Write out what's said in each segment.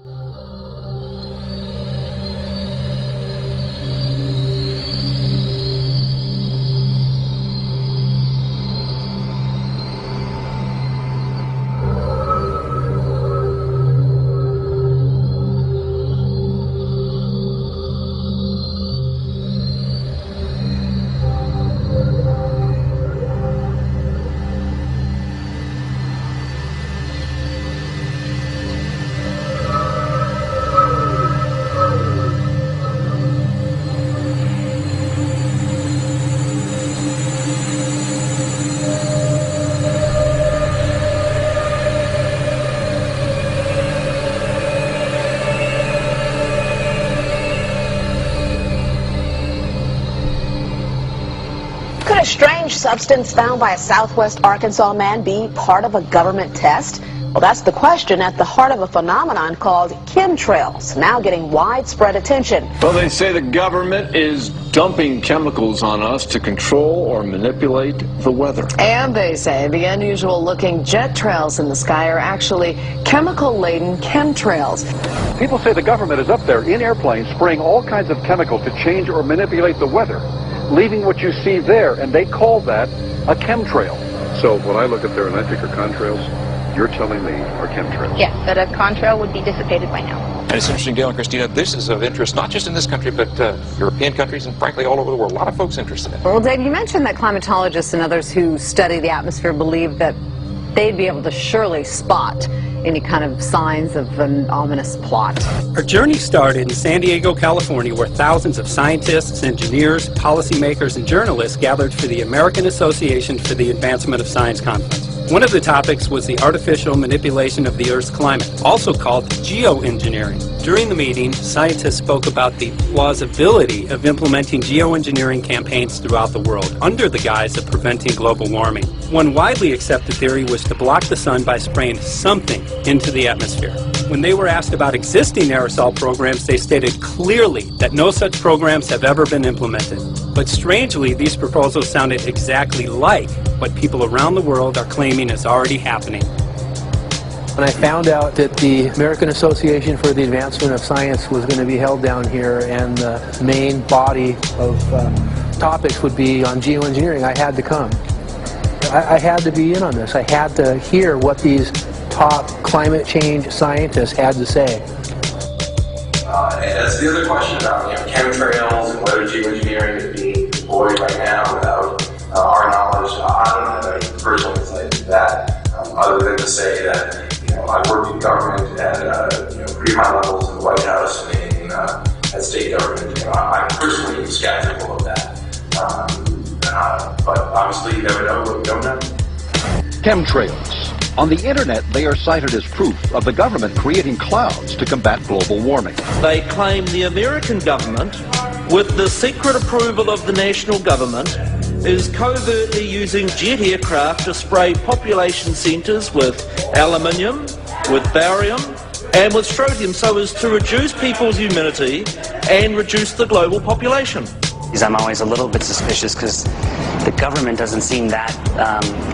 Could a strange substance found by a southwest Arkansas man be part of a government test? Well, that's the question at the heart of a phenomenon called chemtrails, now getting widespread attention. Well, they say the government is dumping chemicals on us to control or manipulate the weather. And they say the unusual-looking jet trails in the sky are actually chemical-laden chemtrails. People say the government is up there in airplanes spraying all kinds of chemicals to change or manipulate the weather, leaving what you see there, and they call that a chemtrail. So when I look up there and I think are contrails, you're telling me are chemtrails? Yes, that a contrail would be dissipated by now. And it's interesting, Gail and Christina, this is of interest not just in this country, but European countries and frankly all over the world. A lot of folks interested in it. Well, Dave, you mentioned that climatologists and others who study the atmosphere believe that they'd be able to surely spot any kind of signs of an ominous plot. Our journey started in San Diego, California, where thousands of scientists, engineers, policymakers, and journalists gathered for the American Association for the Advancement of Science Conference. One of the topics was the artificial manipulation of the Earth's climate, also called geoengineering. During the meeting, scientists spoke about the plausibility of implementing geoengineering campaigns throughout the world under the guise of preventing global warming. One widely accepted theory was to block the sun by spraying something into the atmosphere. When they were asked about existing aerosol programs, they stated clearly that no such programs have ever been implemented. But strangely, these proposals sounded exactly like what people around the world are claiming is already happening. When I found out that the American Association for the Advancement of Science was going to be held down here and the main body of topics would be on geoengineering, I had to come. I had to be in on this. I had to hear what these top climate change scientists had to say. As the other question about chemtrails and whether geoengineering is being deployed right now without our knowledge, I don't have any personal insight into that, other than to say that I worked in government at pretty high levels in the White House and at state government. I'm personally skeptical of that, but obviously you never know what you don't know. Chemtrails. On the internet, they are cited as proof of the government creating clouds to combat global warming. They claim the American government, with the secret approval of the national government, is covertly using jet aircraft to spray population centres with aluminium, with barium, and with strontium so as to reduce people's immunity and reduce the global population. I'm always a little bit suspicious because the government doesn't seem that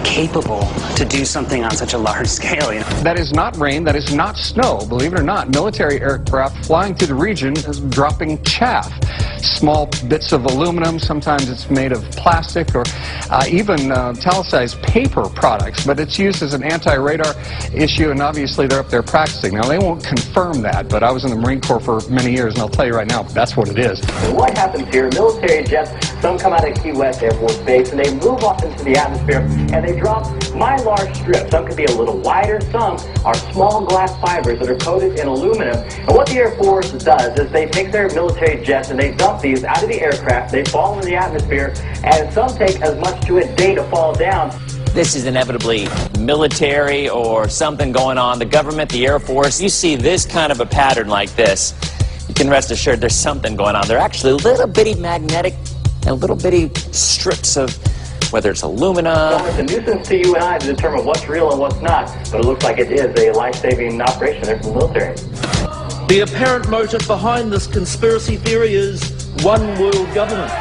capable to do something on such a large scale. That is not rain, that is not snow. Believe it or not, military aircraft flying through the region is dropping chaff. Small bits of aluminum, sometimes it's made of plastic or even italicized paper products, but it's used as an anti-radar issue, and obviously they're up there practicing. Now, they won't confirm that, but I was in the Marine Corps for many years, and I'll tell you right now, that's what it is. And what happens here, military jets, some come out of Key West Air Force Base, and they move off into the atmosphere, and they drop mylar strips. Some could be a little wider, some are small glass fibers that are coated in aluminum. And what the Air Force does is they take their military jets and they dump these out of the aircraft, they fall into the atmosphere, and some take as much to a day to fall down. This is inevitably military or something going on. The government, the Air Force, you see this kind of a pattern like this, you can rest assured there's something going on. They're actually little bitty magnetic and little bitty strips of, whether it's aluminum. So it's a nuisance to you and I to determine what's real and what's not, but it looks like it is a life-saving operation there from the military. The apparent motive behind this conspiracy theory is one world government.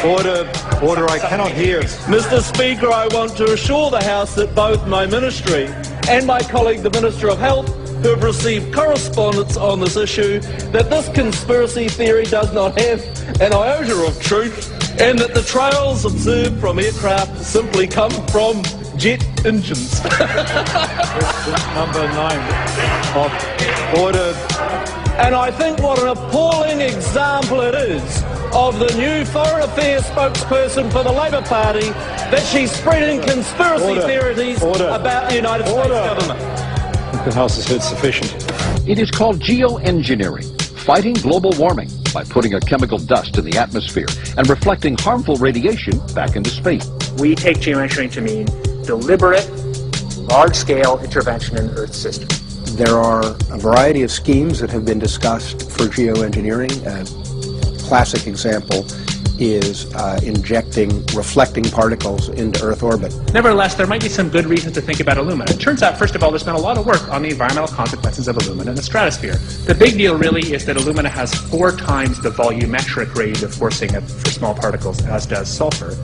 Order, I cannot hear. Mr. Speaker, I want to assure the House that both my ministry and my colleague, the Minister of Health, who have received correspondence on this issue that this conspiracy theory does not have an iota of truth, and that the trails observed from aircraft simply come from jet engines. Number 9 ordered. And I think what an appalling example it is of the new Foreign Affairs spokesperson for the Labour Party that she's spreading conspiracy theories about the United States government. The House has heard sufficient. It is called geoengineering, fighting global warming by putting a chemical dust in the atmosphere and reflecting harmful radiation back into space. We take geoengineering to mean deliberate, large-scale intervention in Earth's system. There are a variety of schemes that have been discussed for geoengineering. A classic example is injecting reflecting particles into Earth orbit. Nevertheless, there might be some good reasons to think about alumina. It turns out, first of all, there's been a lot of work on the environmental consequences of alumina in the stratosphere. The big deal really is that alumina has 4 times the volumetric rate of forcing for small particles as does sulfur.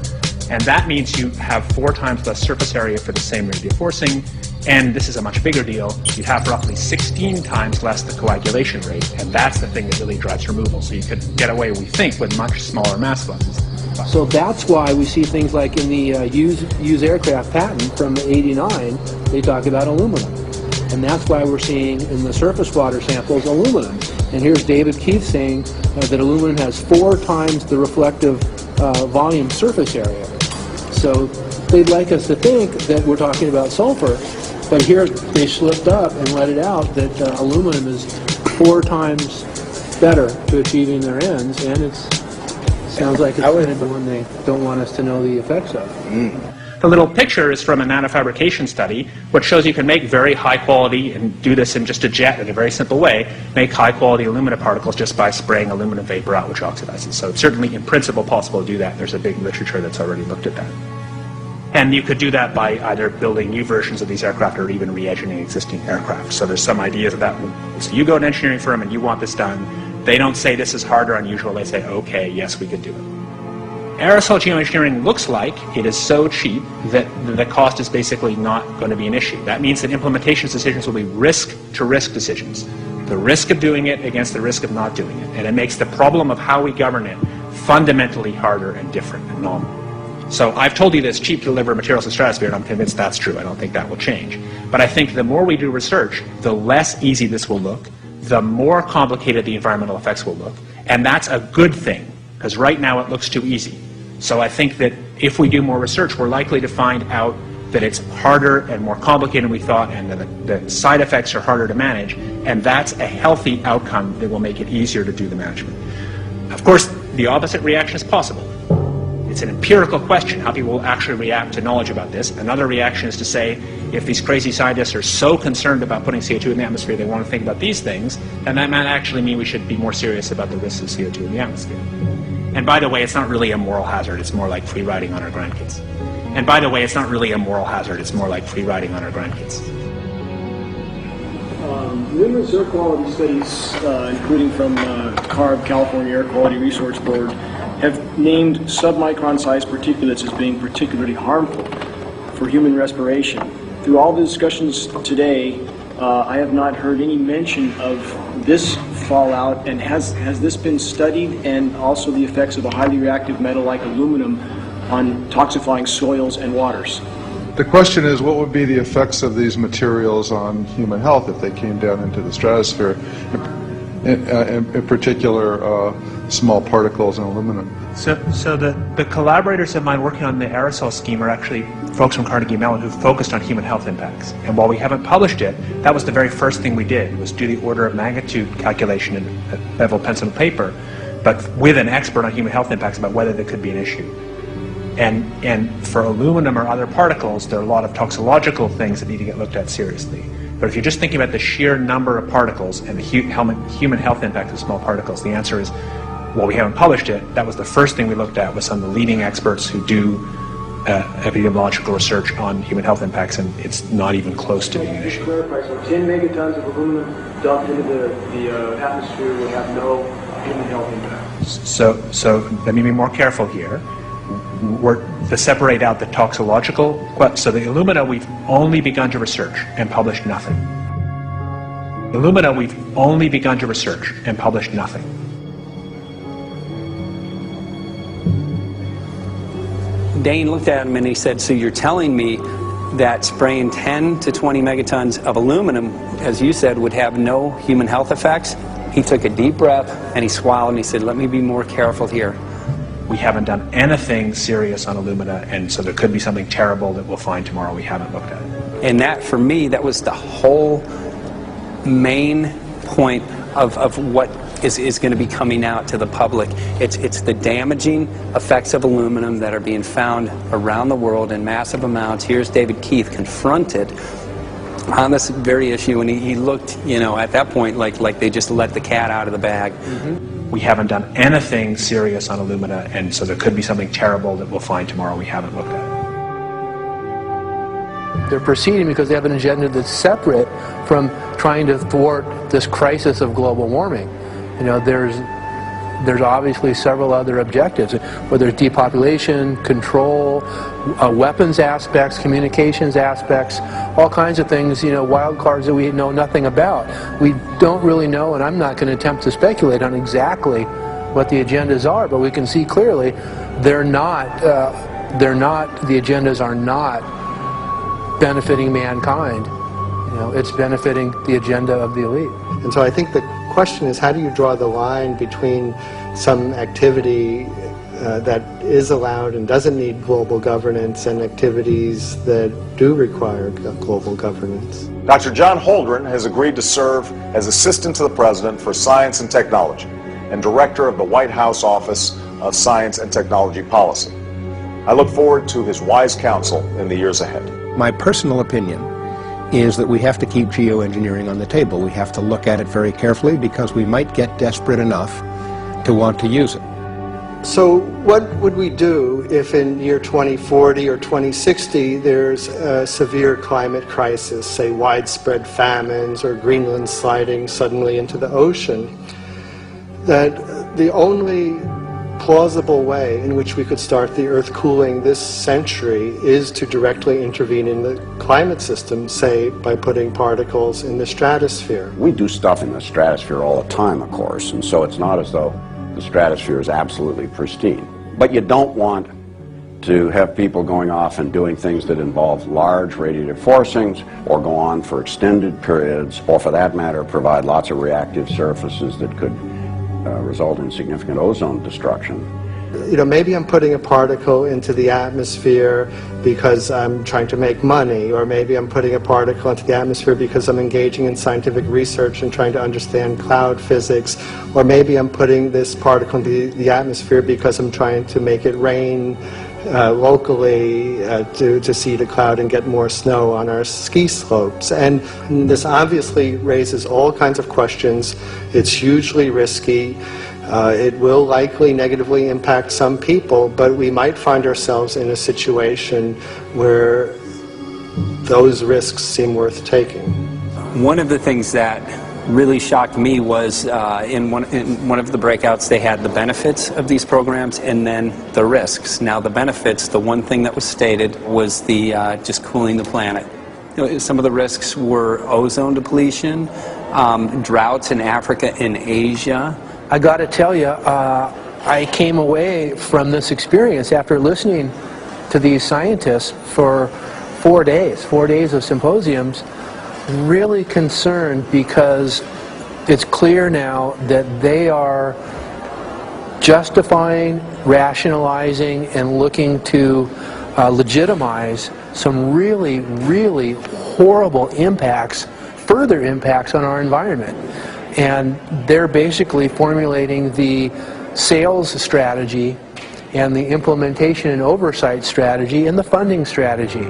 And that means you have 4 times less surface area for the same rate of forcing. And this is a much bigger deal. You have roughly 16 times less the coagulation rate, and that's the thing that really drives removal. So you could get away, we think, with much smaller mass fluxes. So that's why we see things like in the used aircraft patent from '89, they talk about aluminum. And that's why we're seeing in the surface water samples aluminum. And here's David Keith saying that aluminum has 4 times the reflective volume surface area. So they'd like us to think that we're talking about sulfur, but here they slipped up and let it out that aluminum is 4 times better to achieving their ends, and it sounds like it's kind of the one they don't want us to know the effects of. The little picture is from a nanofabrication study, which shows you can make very high quality, and do this in just a jet in a very simple way, make high quality alumina particles just by spraying aluminum vapor out, which oxidizes. So it's certainly in principle possible to do that. There's a big literature that's already looked at that. And you could do that by either building new versions of these aircraft or even re-engineering existing aircraft. So there's some ideas of that. So you go to an engineering firm and you want this done. They don't say this is hard or unusual. They say, okay, yes, we could do it. Aerosol geoengineering looks like it is so cheap that the cost is basically not going to be an issue. That means that implementation decisions will be risk-to-risk decisions. The risk of doing it against the risk of not doing it. And it makes the problem of how we govern it fundamentally harder and different and novel. So I've told you that it's cheap to deliver materials to the stratosphere, and I'm convinced that's true. I don't think that will change. But I think the more we do research, the less easy this will look, the more complicated the environmental effects will look. And that's a good thing, because right now it looks too easy. So I think that if we do more research, we're likely to find out that it's harder and more complicated than we thought, and that the side effects are harder to manage, and that's a healthy outcome that will make it easier to do the management. Of course, the opposite reaction is possible. It's an empirical question how people will actually react to knowledge about this. Another reaction is to say, if these crazy scientists are so concerned about putting CO2 in the atmosphere, they want to think about these things, then that might actually mean we should be more serious about the risks of CO2 in the atmosphere. And by the way, it's not really a moral hazard, it's more like free riding on our grandkids. And by the way, it's not really a moral hazard, it's more like free riding on our grandkids. Numerous air quality studies, including from CARB, California Air Quality Resource Board, have named submicron-sized particulates as being particularly harmful for human respiration. Through all the discussions today, I have not heard any mention of this fallout, and has this been studied, and also the effects of a highly reactive metal like aluminum on toxifying soils and waters? The question is, what would be the effects of these materials on human health if they came down into the stratosphere, in particular small particles and aluminum? So the collaborators of mine working on the aerosol scheme are actually folks from Carnegie Mellon who focused on human health impacts. And while we haven't published it, that was the very first thing we did, was do the order of magnitude calculation in a beveled pencil and paper, but with an expert on human health impacts about whether there could be an issue. And for aluminum or other particles, there are a lot of toxicological things that need to get looked at seriously. But if you're just thinking about the sheer number of particles and the human health impact of small particles, the answer is, well, we haven't published it. That was the first thing we looked at with some of the leading experts who do epidemiological research on human health impacts, and it's not even close to being an issue. Clarify, so 10 megatons of aluminum dumped into the atmosphere would have no human health impact. So let me be more careful here. To separate out the toxicological, so the alumina we've only begun to research and published nothing. Alumina, we've only begun to research and published nothing. Dane looked at him and he said, so you're telling me that spraying 10 to 20 megatons of aluminum, as you said, would have no human health effects? He took a deep breath and he swallowed and he said, let me be more careful here. We haven't done anything serious on alumina, and so there could be something terrible that we'll find tomorrow we haven't looked at. And that, for me, that was the whole main point of what is going to be coming out to the public. It's the damaging effects of aluminum that are being found around the world in massive amounts. Here's David Keith confronted on this very issue, and he looked, you know, at that point like they just let the cat out of the bag. We haven't done anything serious on alumina, and so there could be something terrible that we'll find tomorrow we haven't looked at. They're proceeding because they have an agenda that's separate from trying to thwart this crisis of global warming. You know, there's obviously several other objectives, whether it's depopulation, control, weapons aspects, communications aspects, all kinds of things, you know, wild cards that we know nothing about. We don't really know, and I'm not going to attempt to speculate on exactly what the agendas are, but we can see clearly the agendas are not benefiting mankind. You know, it's benefiting the agenda of the elite. And so I think the question is, how do you draw the line between some activity that is allowed and doesn't need global governance and activities that do require global governance? Dr. John Holdren has agreed to serve as Assistant to the President for Science and Technology and Director of the White House Office of Science and Technology Policy. I look forward to his wise counsel in the years ahead. My personal opinion is that we have to keep geoengineering on the table. We have to look at it very carefully because we might get desperate enough to want to use it. So what would we do if in year 2040 or 2060 there's a severe climate crisis, say widespread famines or Greenland sliding suddenly into the ocean? That the only plausible way in which we could start the Earth cooling this century is to directly intervene in the climate system, say by putting particles in the stratosphere. We do stuff in the stratosphere all the time, of course, and so it's not as though the stratosphere is absolutely pristine. But you don't want to have people going off and doing things that involve large radiative forcings or go on for extended periods, or for that matter provide lots of reactive surfaces that could result in significant ozone destruction. You know, maybe I'm putting a particle into the atmosphere because I'm trying to make money, or maybe I'm putting a particle into the atmosphere because I'm engaging in scientific research and trying to understand cloud physics, or maybe I'm putting this particle into the atmosphere because I'm trying to make it rain locally to seed a cloud and get more snow on our ski slopes. And this obviously raises all kinds of questions. It's hugely risky. It will likely negatively impact some people, but we might find ourselves in a situation where those risks seem worth taking. One of the things that really shocked me was in one of the breakouts they had the benefits of these programs and then the risks. Now the benefits, the one thing that was stated was the just cooling the planet. You know, some of the risks were ozone depletion, droughts in Africa and Asia. I got to tell you, I came away from this experience after listening to these scientists for 4 days of symposiums, really concerned, because it's clear now that they are justifying, rationalizing, and looking to legitimize some really, really horrible impacts, further impacts on our environment. And they're basically formulating the sales strategy and the implementation and oversight strategy and the funding strategy.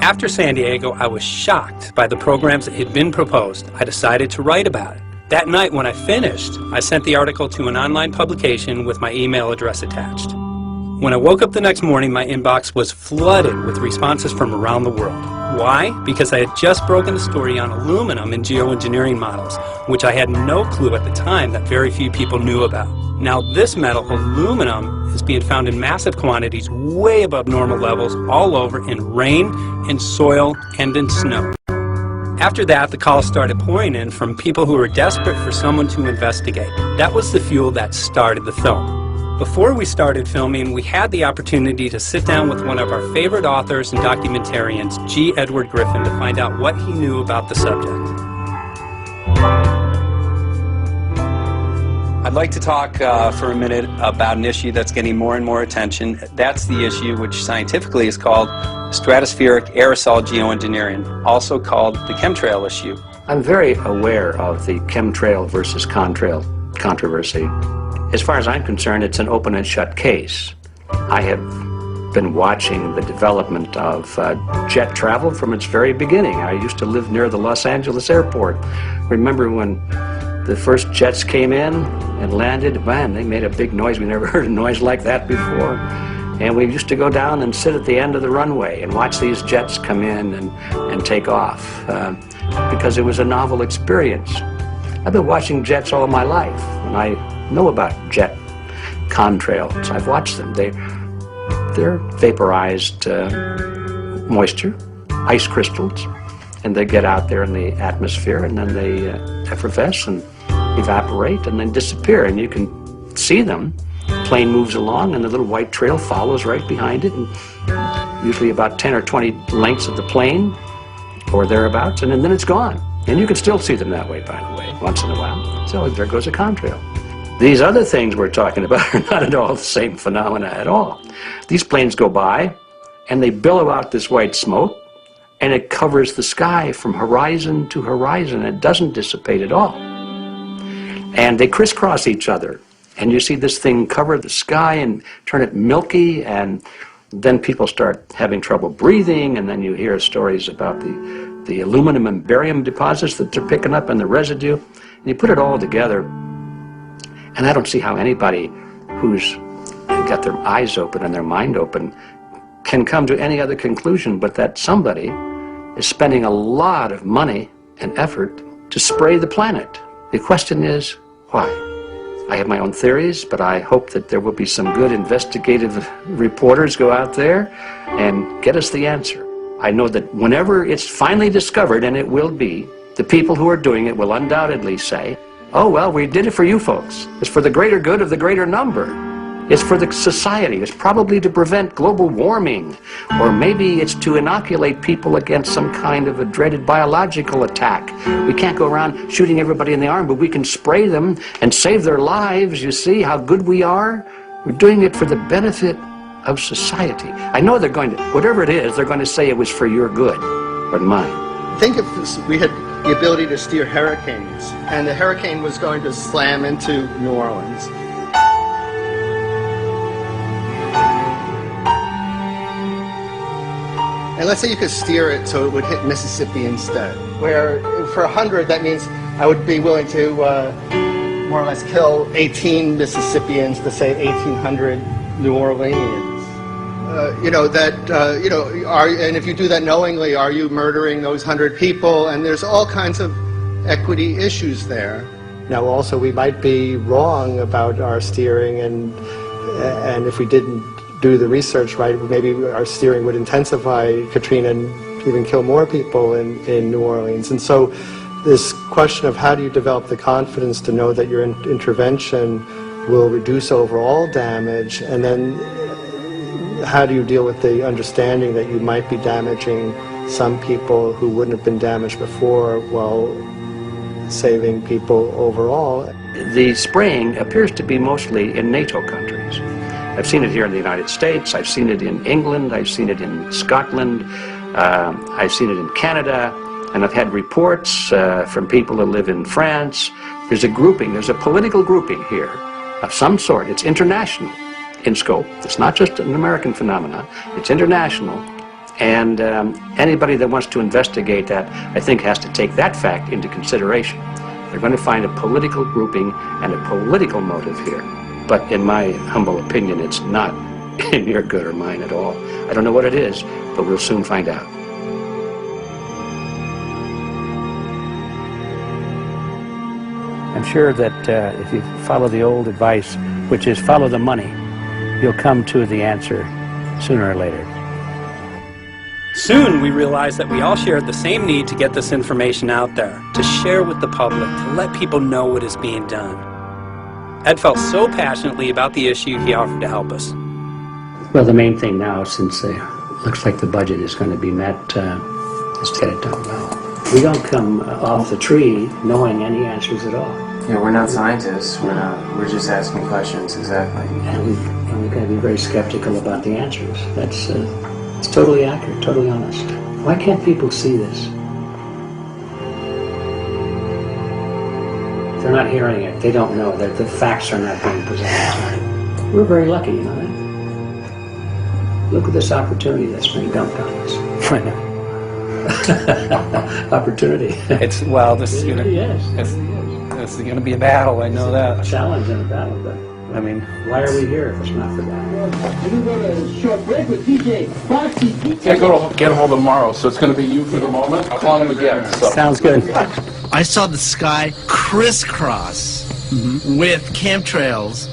After San Diego, I was shocked by the programs that had been proposed. I decided to write about it. That night when I finished, I sent the article to an online publication with my email address attached. When I woke up the next morning, my inbox was flooded with responses from around the world. Why? Because I had just broken the story on aluminum in geoengineering models, which I had no clue at the time that very few people knew about. Now this metal, aluminum, is being found in massive quantities way above normal levels all over in rain, in soil, and in snow. After that, the calls started pouring in from people who were desperate for someone to investigate. That was the fuel that started the film. Before we started filming, we had the opportunity to sit down with one of our favorite authors and documentarians, G. Edward Griffin, to find out what he knew about the subject. I'd like to talk for a minute about an issue that's getting more and more attention. That's the issue which scientifically is called stratospheric aerosol geoengineering, also called the chemtrail issue. I'm very aware of the chemtrail versus contrail controversy. As far as I'm concerned, it's an open and shut case. I have been watching the development of jet travel from its very beginning. I used to live near the Los Angeles airport. Remember when the first jets came in and landed? Man, they made a big noise. We never heard a noise like that before. And we used to go down and sit at the end of the runway and watch these jets come in and take off because it was a novel experience. I've been watching jets all my life, and I know about jet contrails. I've watched them. They're vaporized moisture, ice crystals, and they get out there in the atmosphere, and then they effervesce and evaporate and then disappear, and you can see them. Plane moves along and the little white trail follows right behind it, and usually about 10 or 20 lengths of the plane or thereabouts, and then it's gone. And you can still see them that way, by the way, once in a while. So there goes a contrail. These other things we're talking about are not at all the same phenomena at all. These planes go by and they billow out this white smoke, and it covers the sky from horizon to horizon. It doesn't dissipate at all. And they crisscross each other. And you see this thing cover the sky and turn it milky, and then people start having trouble breathing, and then you hear stories about the aluminum and barium deposits that they're picking up and the residue. And you put it all together, and I don't see how anybody who's got their eyes open and their mind open can come to any other conclusion but that somebody is spending a lot of money and effort to spray the planet. The question is, why? I have my own theories, but I hope that there will be some good investigative reporters go out there and get us the answer. I know that whenever it's finally discovered, and it will be, the people who are doing it will undoubtedly say, oh, well, we did it for you folks. It's for the greater good of the greater number. It's for the society. It's probably to prevent global warming. Or maybe it's to inoculate people against some kind of a dreaded biological attack. We can't go around shooting everybody in the arm, but we can spray them and save their lives. You see how good we are? We're doing it for the benefit of society. I know they're going to, whatever it is, they're going to say it was for your good or mine. Think if we had the ability to steer hurricanes, and the hurricane was going to slam into New Orleans. And let's say you could steer it so it would hit Mississippi instead, where for 100, that means I would be willing to more or less kill 18 Mississippians to say 1,800 New Orleanians. And if you do that knowingly, are you murdering those 100 people? And there's all kinds of equity issues there. Now, also, we might be wrong about our steering, and if we didn't do the research right, maybe our steering would intensify Katrina and even kill more people in New Orleans. And so this question of how do you develop the confidence to know that your intervention will reduce overall damage, and then how do you deal with the understanding that you might be damaging some people who wouldn't have been damaged before while saving people overall? The spraying appears to be mostly in NATO countries. I've seen it here in the United States, I've seen it in England, I've seen it in Scotland, I've seen it in Canada, and I've had reports from people who live in France. There's a grouping, there's a political grouping here of some sort. It's international in scope. It's not just an American phenomenon, it's international. And anybody that wants to investigate that, I think, has to take that fact into consideration. They're going to find a political grouping and a political motive here. But in my humble opinion, it's not in your good or mine at all. I don't know what it is, but we'll soon find out. I'm sure that if you follow the old advice, which is follow the money, you'll come to the answer sooner or later. Soon we realized that we all shared the same need to get this information out there, to share with the public, to let people know what is being done. Ed felt so passionately about the issue, he offered to help us. Well, the main thing now, since it looks like the budget is going to be met, is to get it done well. We don't come off the tree knowing any answers at all. Yeah, we're not scientists. We're just asking questions, exactly. And we've got to be very skeptical about the answers. That's it's totally accurate, totally honest. Why can't people see this? They're not hearing it. They don't know that the facts are not being presented. We're very lucky, you know that? Look at this opportunity that's being dumped on us. I know. Opportunity. It's, well, this is gonna, yes. This is gonna be a battle, I know that. A challenge and a battle, but I mean, why are we here if it's not for that? We're going to go to a short break with DJ Foxy. Can't go to get him tomorrow, so it's going to be you for the moment. I'll call him again. So. Sounds good. I saw the sky crisscross with chemtrails,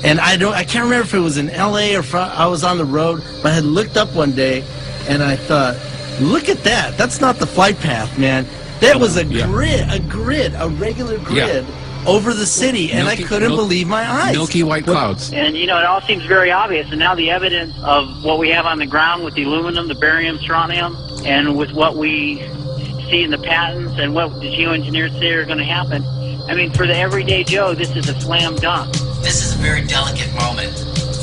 and I can't remember if it was in LA or I was on the road, but I had looked up one day, and I thought, look at that. That's not the flight path, man. That was a grid, a regular grid. Yeah. Over the city, and I couldn't believe my eyes. Milky white clouds. And, you know, it all seems very obvious, and now the evidence of what we have on the ground with the aluminum, the barium, strontium, and with what we see in the patents and what the geoengineers say are going to happen, I mean, for the everyday Joe, this is a slam dunk. This is a very delicate moment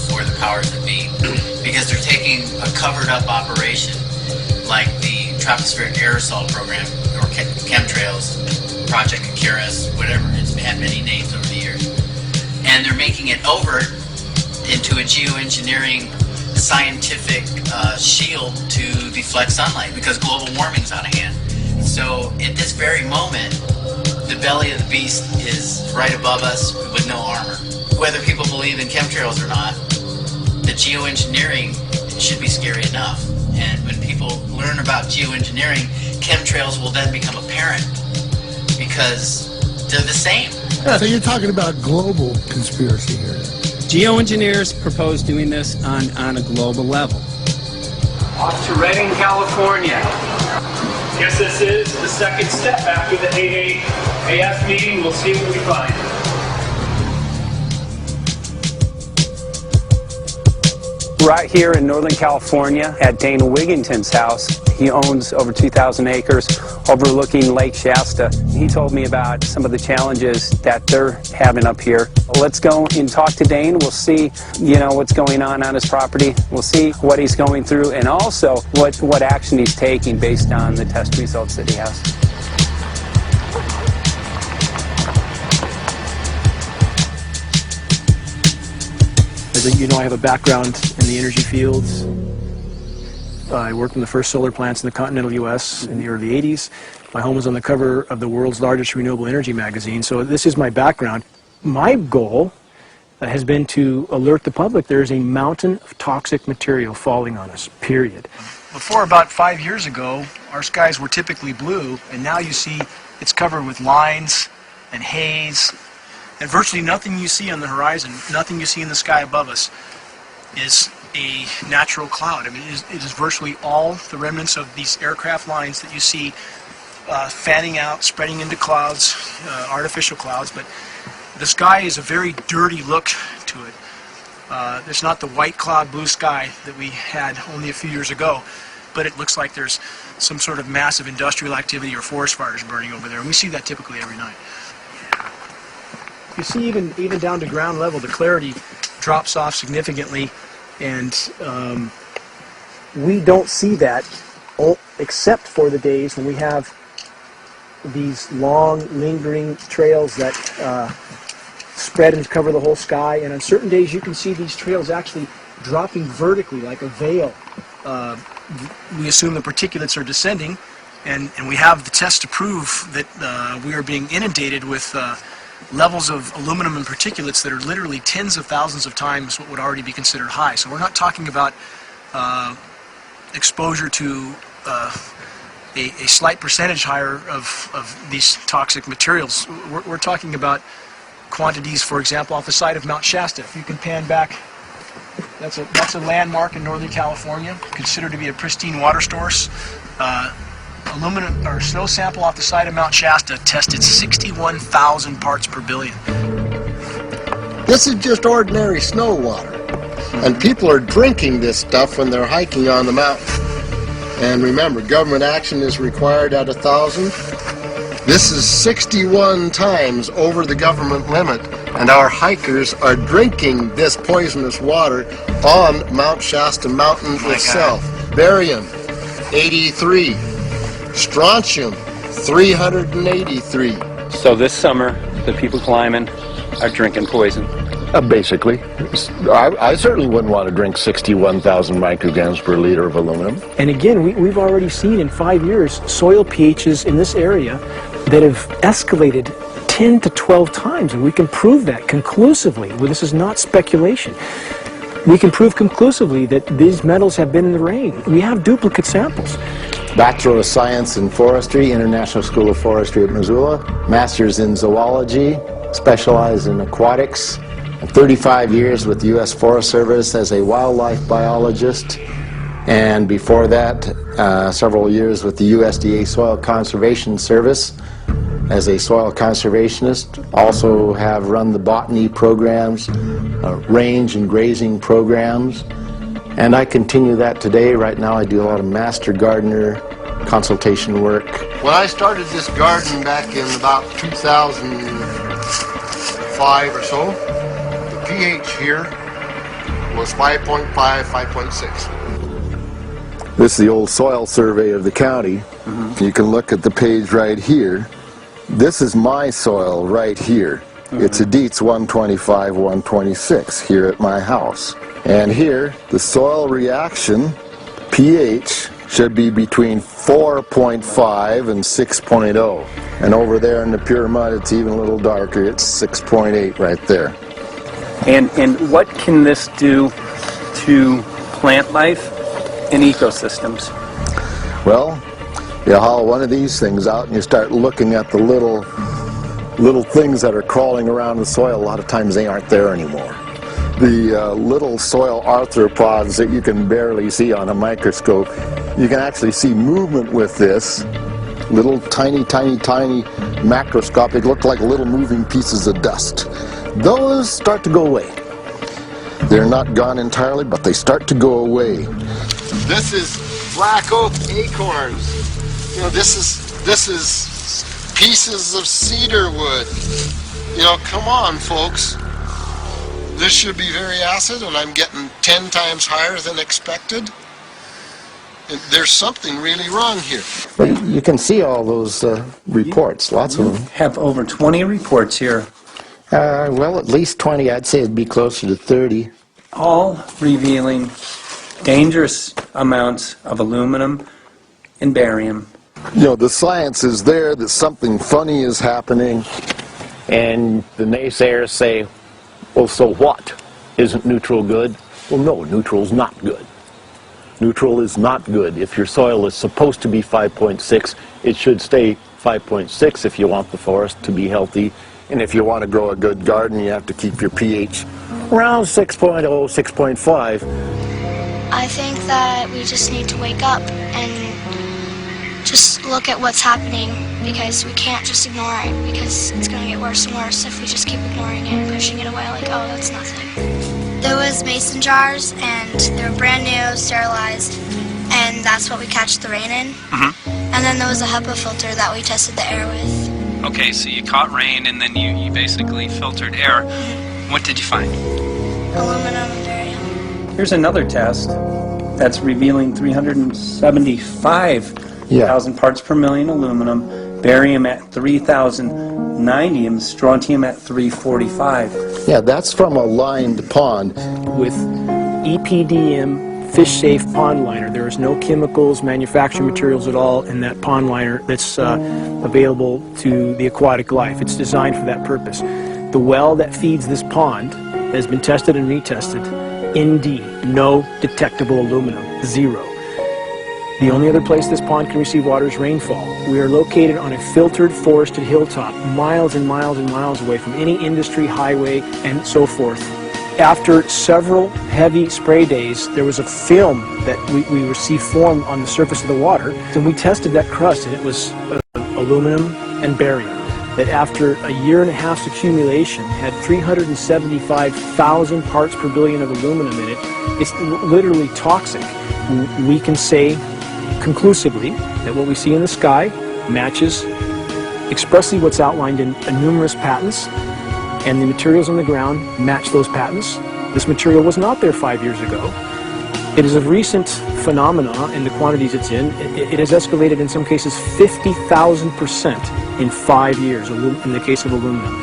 for the powers that be, because they're taking a covered-up operation like the tropospheric aerosol program, or chemtrails, Project Icarus, whatever, it's had many names over the years. And they're making it over into a geoengineering scientific shield to deflect sunlight because global warming's out of hand. So at this very moment, the belly of the beast is right above us with no armor. Whether people believe in chemtrails or not, the geoengineering should be scary enough. And when people learn about geoengineering, chemtrails will then become apparent, because they're the same. Yeah, so you're talking about global conspiracy here. Geoengineers propose doing this on a global level. Off to Redding, California. Guess this is the second step after the AAAF meeting. We'll see what we find. Right here in Northern California at Dana Wigington's house. He owns over 2,000 acres overlooking Lake Shasta. He told me about some of the challenges that they're having up here. Let's go and talk to Dane. We'll see, you know, what's going on his property. We'll see what he's going through and also what action he's taking based on the test results that he has. As you know, I have a background in the energy fields. I worked in the first solar plants in the continental U.S. in the early 80s. My home was on the cover of the world's largest renewable energy magazine, so this is my background. My goal has been to alert the public there is a mountain of toxic material falling on us, period. Before about 5 years ago, our skies were typically blue, and now you see it's covered with lines and haze, and virtually nothing you see on the horizon, nothing you see in the sky above us is a natural cloud. I mean, it is virtually all the remnants of these aircraft lines that you see fanning out, spreading into clouds, artificial clouds, but the sky is a very dirty look to it. There's not the white cloud blue sky that we had only a few years ago, but it looks like there's some sort of massive industrial activity or forest fires burning over there, and we see that typically every night. You see, even down to ground level, the clarity drops off significantly, and we don't see that except for the days when we have these long, lingering trails that spread and cover the whole sky, and on certain days you can see these trails actually dropping vertically like a veil. We assume the particulates are descending, and we have the test to prove that we are being inundated with levels of aluminum and particulates that are literally tens of thousands of times what would already be considered high. So we're not talking about exposure to a slight percentage higher of these toxic materials. We're talking about quantities, for example, off the side of Mount Shasta. If you can pan back That's a landmark in Northern California, considered to be a pristine water source. Aluminum or snow sample off the side of Mount Shasta tested 61,000 parts per billion. This is just ordinary snow water, and people are drinking this stuff when they're hiking on the mountain. And remember, government action is required at 1,000. This is 61 times over the government limit, and our hikers are drinking this poisonous water on Mount Shasta Mountain itself. Barium, 83. Strontium, 383. So this summer, the people climbing are drinking poison. Basically. I certainly wouldn't want to drink 61,000 micrograms per liter of aluminum. And again, we've already seen in 5 years soil pHs in this area that have escalated 10 to 12 times, and we can prove that conclusively. Well, this is not speculation. We can prove conclusively that these metals have been in the rain. We have duplicate samples. Bachelor of Science in Forestry, International School of Forestry at Missoula. Master's in Zoology, specialized in aquatics. 35 years with the U.S. Forest Service as a wildlife biologist. And before that, several years with the USDA Soil Conservation Service as a soil conservationist. Also have run the botany programs, range and grazing programs. And I continue that today. Right now I do a lot of master gardener consultation work. When I started this garden back in about 2005 or so, the pH here was 5.5, 5.6. This is the old soil survey of the county. You can look at the page right here. This is my soil right here. It's a Dietz 125, 126 here at my house. And here, the soil reaction pH should be between 4.5 and 6.0. And over there in the pure mud, it's even a little darker. It's 6.8 right there. And what can this do to plant life and ecosystems? Well, you haul one of these things out and you start looking at the little things that are crawling around the soil. A lot of times they aren't there anymore. The little soil arthropods that you can barely see on a microscope, you can actually see movement with this. Little tiny macroscopic, look like little moving pieces of dust. Those start to go away. They're not gone entirely, but they start to go away. This is black oak acorns. You know, this is pieces of cedar wood. You know, come on, folks. This should be very acid, and I'm getting 10 times higher than expected. There's something really wrong here. But you can see all those reports, lots of them. Have over 20 reports here. Well, at least 20. I'd say it'd be closer to 30. All revealing dangerous amounts of aluminum and barium. You know, the science is there that something funny is happening, and the naysayers say, well, so what? Isn't neutral good? Well, no, neutral's not good. Neutral is not good. If your soil is supposed to be 5.6, it should stay 5.6 if you want the forest to be healthy. And if you want to grow a good garden, you have to keep your pH around 6.0, 6.5. I think that we just need to wake up and just look at what's happening, because we can't just ignore it, because it's going to get worse and worse if we just keep ignoring it and pushing it away like, oh, that's nothing. There was mason jars, and they were brand new, sterilized, and that's what we catch the rain in. And then there was a HEPA filter that we tested the air with. Okay, so you caught rain and then you basically filtered air. What did you find? Aluminum and barium. Here's another test that's revealing 375,000 parts per million aluminum, barium at 3,090, and strontium at 345. Yeah, that's from a lined pond. With EPDM fish-safe pond liner. There is no chemicals, manufacturing materials at all in that pond liner that's available to the aquatic life. It's designed for that purpose. The well that feeds this pond has been tested and retested. ND, no detectable aluminum, 0. The only other place this pond can receive water is rainfall. We are located on a filtered, forested hilltop, miles and miles and miles away from any industry, highway, and so forth. after several heavy spray days, there was a film that we received form on the surface of the water, and we tested that crust, and it was aluminum and barium. That after a year and a half's accumulation had 375,000 parts per billion of aluminum in it. It's literally toxic. We can say conclusively that what we see in the sky matches expressly what's outlined in numerous patents, and the materials on the ground match those patents. This material was not there 5 years ago. It is a recent phenomenon in the quantities it's in. It has escalated in some cases 50,000% in 5 years in the case of aluminum.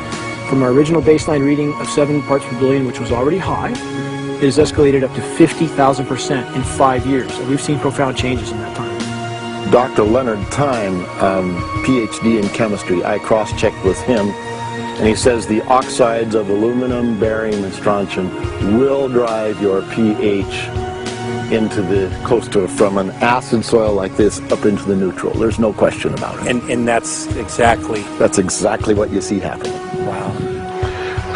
From our original baseline reading of 7 parts per billion, which was already high, it has escalated up to 50,000% in 5 years. And we've seen profound changes in that time. Dr. Leonard Time, PhD in chemistry, I cross-checked with him, and he says the oxides of aluminum, barium, and strontium will drive your pH into the from an acid soil like this up into the neutral. There's no question about it. And that's exactly what you see happening. Wow.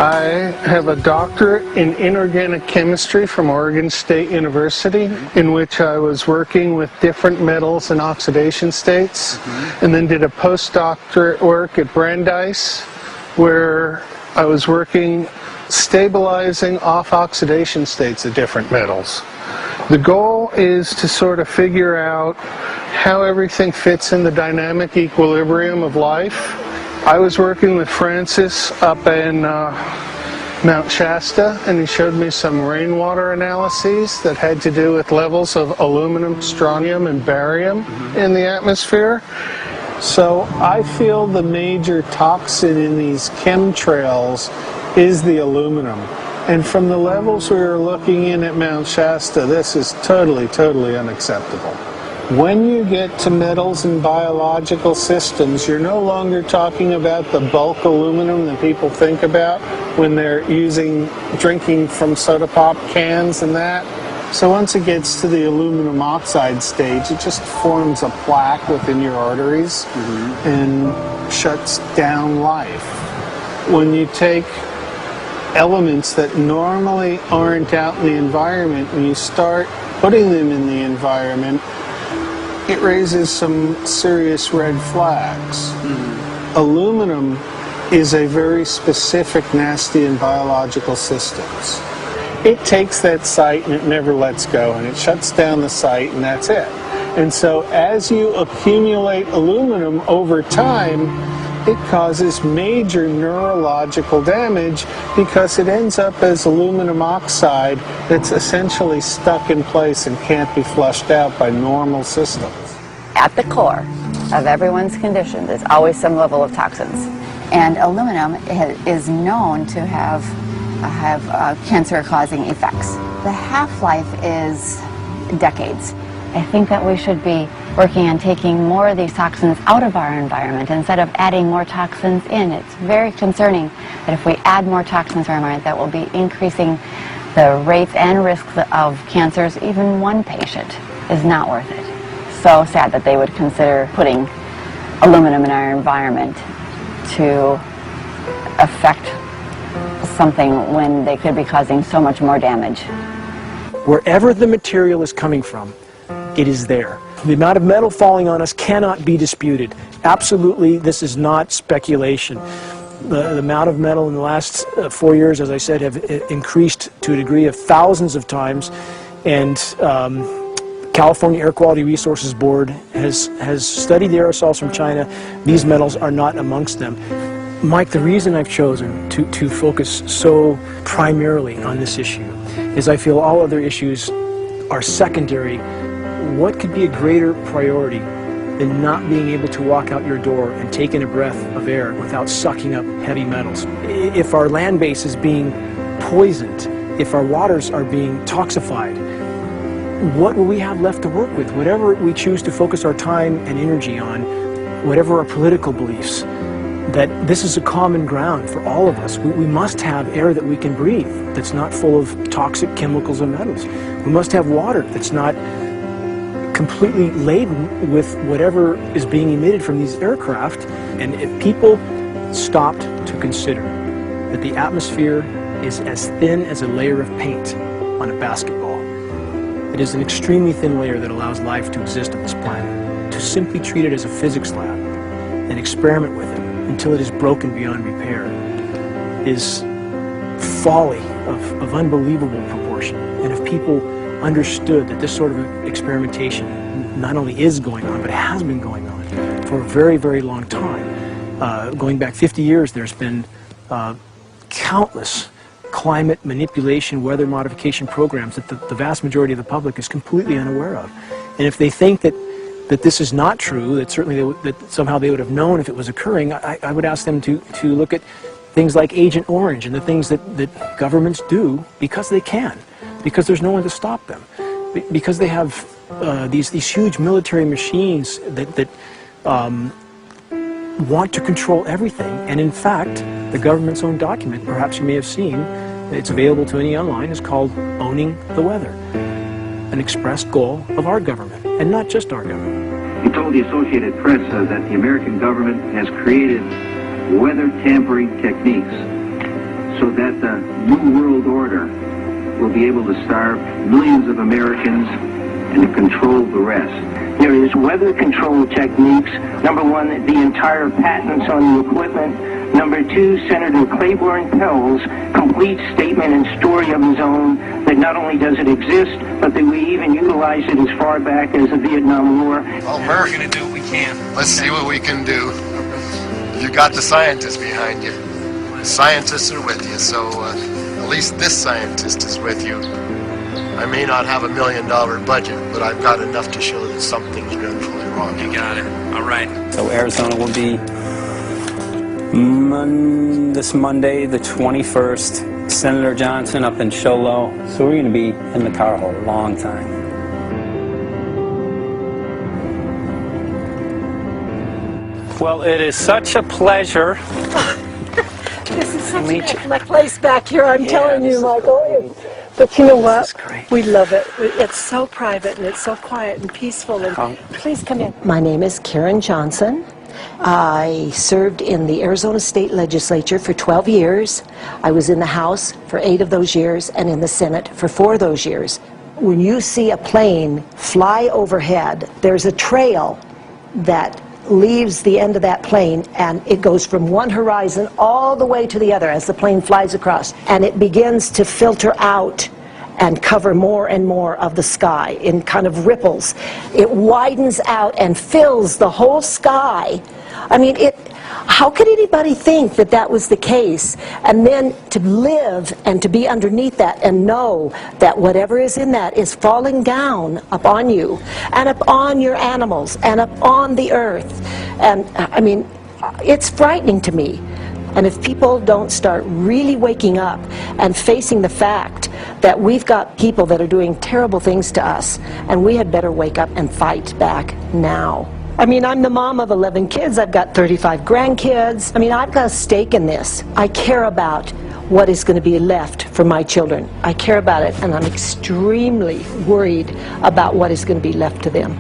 I have a doctorate in inorganic chemistry from Oregon State University, in which I was working with different metals and oxidation states, and then did a postdoctorate work at Brandeis, where I was working stabilizing off oxidation states of different metals. The goal is to sort of figure out how everything fits in the dynamic equilibrium of life. I was working with Francis up in Mount Shasta, and he showed me some rainwater analyses that had to do with levels of aluminum, strontium, and barium in the atmosphere. So I feel the major toxin in these chemtrails is the aluminum. And from the levels we were looking in at Mount Shasta, this is totally, totally unacceptable. When you get to metals and biological systems, you're no longer talking about the bulk aluminum that people think about when they're drinking from soda pop cans and that. So once it gets to the aluminum oxide stage, it just forms a plaque within your arteries and shuts down life. When you take elements that normally aren't out in the environment and you start putting them in the environment, it raises some serious red flags. Aluminum is a very specific, nasty and biological systems. It takes that site and it never lets go, and it shuts down the site, and that's it. And so as you accumulate aluminum over time, it causes major neurological damage because it ends up as aluminum oxide that's essentially stuck in place and can't be flushed out by normal systems. At the core of everyone's condition, there's always some level of toxins. And aluminum is known to have cancer-causing effects. The half-life is decades. I think that we should be working on taking more of these toxins out of our environment instead of adding more toxins in. It's very concerning that if we add more toxins to our environment, that will be increasing the rates and risks of cancers. Even one patient is not worth it. So sad that they would consider putting aluminum in our environment to affect something when they could be causing so much more damage. Wherever the material is coming from, it is there. The amount of metal falling on us cannot be disputed. Absolutely, this is not speculation. The amount of metal in the last 4 years, as I said, have increased to a degree of thousands of times, and California Air Quality Resources Board has studied the aerosols from China. These metals are not amongst them. Mike, the reason I've chosen to focus so primarily on this issue is I feel all other issues are secondary. What could be a greater priority than not being able to walk out your door and take in a breath of air without sucking up heavy metals? If our land base is being poisoned, if our waters are being toxified, what will we have left to work with? Whatever we choose to focus our time and energy on, whatever our political beliefs, that this is a common ground for all of us. We must have air that we can breathe that's not full of toxic chemicals and metals. We must have water that's not completely laden with whatever is being emitted from these aircraft. And if people stopped to consider that the atmosphere is as thin as a layer of paint on a basketball. It is an extremely thin layer that allows life to exist on this planet. To simply treat it as a physics lab and experiment with it until it is broken beyond repair is folly of unbelievable proportion. And if people understood that this sort of experimentation not only is going on, but has been going on for a very, very long time. Going back 50 years, there's been countless climate manipulation, weather modification programs that the vast majority of the public is completely unaware of. And if they think that this is not true, that certainly that somehow they would have known if it was occurring, I would ask them to look at things like Agent Orange and the things that governments do because they can, because there's no one to stop them, because they have these huge military machines that want to control everything. And in fact, the government's own document, perhaps you may have seen, it's available to any online, is called Owning the Weather, an expressed goal of our government, and not just our government. He told the Associated Press that the American government has created weather tampering techniques so that the New World Order will be able to starve millions of Americans and to control the rest. There is weather control techniques. Number one, the entire patents on the equipment. Number two, Senator Claiborne Pell's complete statement and story of his own that not only does it exist, but that we even utilize it as far back as the Vietnam War. Well, Murph, we're going to do what we can. Let's see what we can do. You got the scientists behind you. The scientists are with you, so at least this scientist is with you. I may not have $1 million budget, but I've got enough to show that something's dreadfully wrong. You got it. All right. So Arizona will be this Monday, the 21st. Senator Johnson up in Show Low. So we're going to be in the car a long time. Well, it is such a pleasure. This is such a nice place back here, I'm telling you, Michael. But you know what? We love it. It's so private and it's so quiet and peaceful. And please come in. My name is Karen Johnson. I served in the Arizona State Legislature for 12 years. I was in the House for 8 of those years and in the Senate for 4 of those years. When you see a plane fly overhead, there's a trail that leaves the end of that plane, and it goes from one horizon all the way to the other as the plane flies across, and it begins to filter out and cover more and more of the sky in kind of ripples. It widens out and fills the whole sky. I mean, how could anybody think that that was the case? And then to live and to be underneath that and know that whatever is in that is falling down upon you and upon your animals and upon the earth. And I mean, it's frightening to me. And if people don't start really waking up and facing the fact that we've got people that are doing terrible things to us, and we had better wake up and fight back now. I mean, I'm the mom of 11 kids. I've got 35 grandkids. I mean, I've got a stake in this. I care about what is going to be left for my children. I care about it, and I'm extremely worried about what is going to be left to them.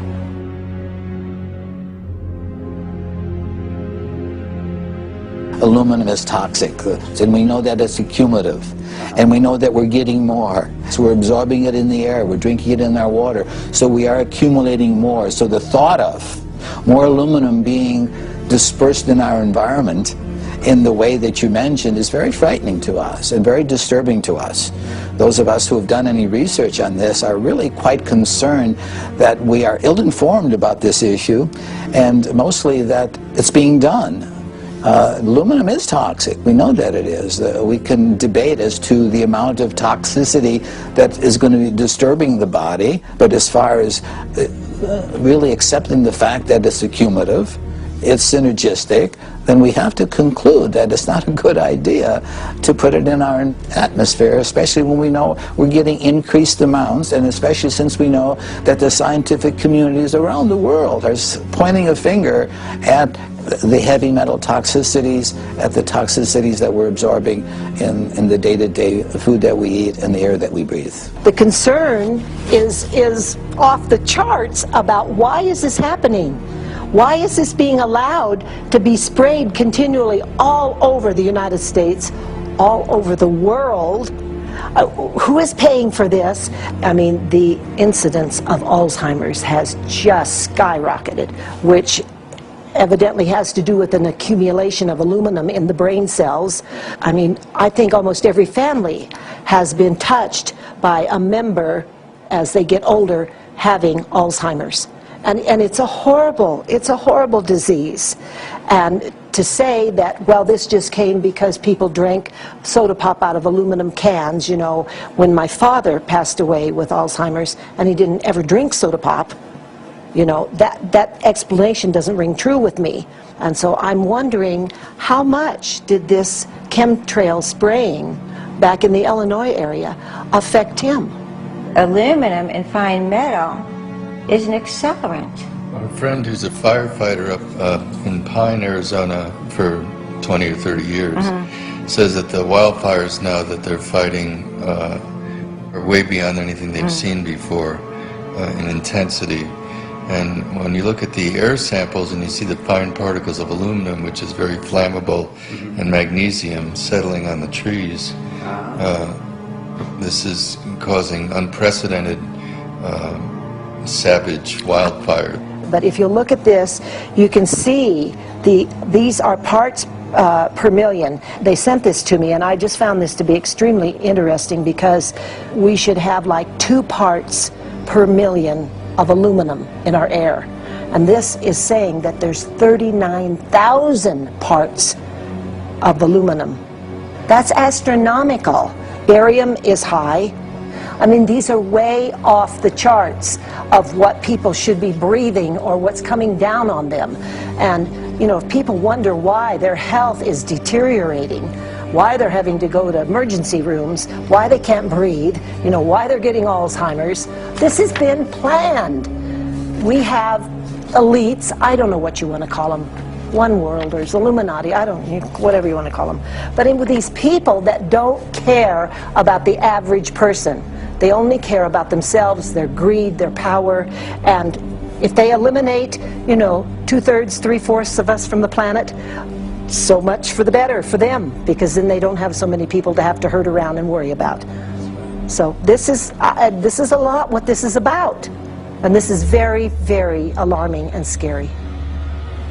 Aluminum is toxic, and we know that it's accumulative, and we know that we're getting more. So we're absorbing it in the air, we're drinking it in our water, so we are accumulating more. So the thought of more aluminum being dispersed in our environment in the way that you mentioned is very frightening to us and very disturbing to us. Those of us who have done any research on this are really quite concerned that we are ill-informed about this issue, and mostly that it's being done. Aluminum is toxic. We know that it is. We can debate as to the amount of toxicity that is going to be disturbing the body, but as far as really accepting the fact that it's accumulative, it's synergistic, then we have to conclude that it's not a good idea to put it in our atmosphere, especially when we know we're getting increased amounts, and especially since we know that the scientific communities around the world are pointing a finger at the heavy metal toxicities, at the toxicities that we're absorbing in the day-to-day food that we eat and the air that we breathe. The concern is off the charts about why is this happening? Why is this being allowed to be sprayed continually all over the United States, all over the world. Who is paying for this? I mean, the incidence of Alzheimer's has just skyrocketed, which evidently has to do with an accumulation of aluminum in the brain cells. I mean, I think almost every family has been touched by a member as they get older having Alzheimer's. And it's a horrible disease. And to say that, well, this just came because people drank soda pop out of aluminum cans, you know, when my father passed away with Alzheimer's and he didn't ever drink soda pop, you know, that explanation doesn't ring true with me. And so I'm wondering, how much did this chemtrail spraying back in the Illinois area affect him? Aluminum and fine metal is an accelerant. A friend who's a firefighter up in Pine, Arizona for 20 or 30 years says that the wildfires now that they're fighting are way beyond anything they've seen before in intensity. And when you look at the air samples and you see the fine particles of aluminum, which is very flammable, and magnesium settling on the trees, this is causing unprecedented savage wildfire. But if you look at this, you can see these are parts per million. They sent this to me, and I just found this to be extremely interesting because we should have like 2 parts per million of aluminum in our air. And this is saying that there's 39,000 parts of aluminum. That's astronomical. Barium is high. I mean, these are way off the charts of what people should be breathing or what's coming down on them. And, you know, if people wonder why their health is deteriorating, why they're having to go to emergency rooms, why they can't breathe, you know, why they're getting Alzheimer's, this has been planned. We have elites, I don't know what you want to call them, one worlders, Illuminati, I don't, whatever you want to call them. But with these people that don't care about the average person. They only care about themselves, their greed, their power, and if they eliminate, you know, 2/3, 3/4 of us from the planet, so much for the better for them, because then they don't have so many people to have to herd around and worry about. So this is a lot what this is about, and this is very, very alarming and scary.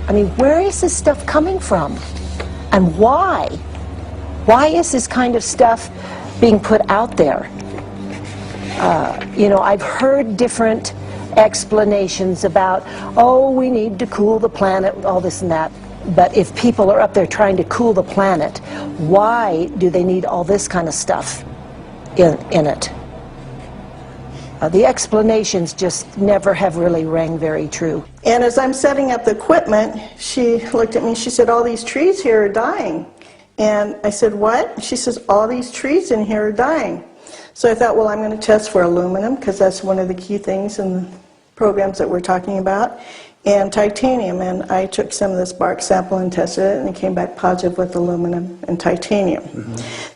I mean, where is this stuff coming from, and why? Why is this kind of stuff being put out there? You know, I've heard different explanations about, oh, we need to cool the planet, all this and that. But if people are up there trying to cool the planet, why do they need all this kind of stuff in it? The explanations just never have really rang very true. And as I'm setting up the equipment, she looked at me, she said, all these trees here are dying. And I said, what? She says, all these trees in here are dying. So I thought, well, I'm going to test for aluminum, because that's one of the key things in the programs that we're talking about, and titanium. And I took some of this bark sample and tested it, and it came back positive with aluminum and titanium.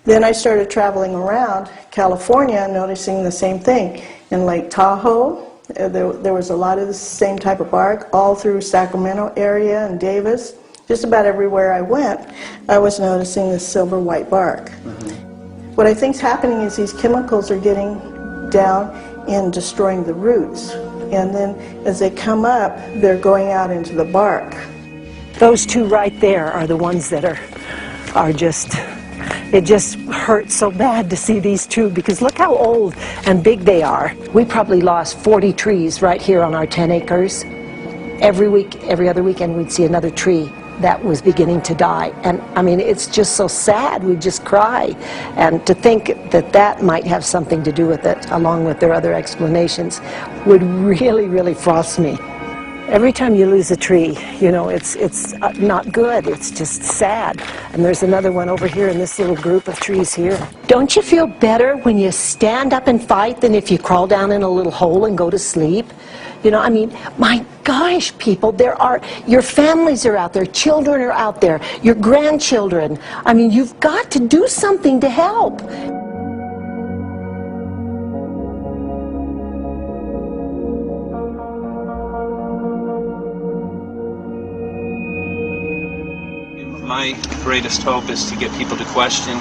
Then I started traveling around California, noticing the same thing. In Lake Tahoe, there was a lot of the same type of bark, all through Sacramento area and Davis. Just about everywhere I went, I was noticing this silver-white bark. What I think is happening is these chemicals are getting down and destroying the roots. And then as they come up, they're going out into the bark. Those 2 right there are the ones that are just, it just hurts so bad to see these 2, because look how old and big they are. We probably lost 40 trees right here on our 10 acres. Every week, every other weekend, we'd see another tree that was beginning to die. And I mean, it's just so sad, we just cry. And to think that that might have something to do with it, along with their other explanations, would really, really frost me. Every time you lose a tree, you know, it's not good, it's just sad. And there's another one over here in this little group of trees here. Don't you feel better when you stand up and fight than if you crawl down in a little hole and go to sleep? You know, I mean, my gosh, people, your families are out there, children are out there, your grandchildren. I mean, you've got to do something to help. My greatest hope is to get people to question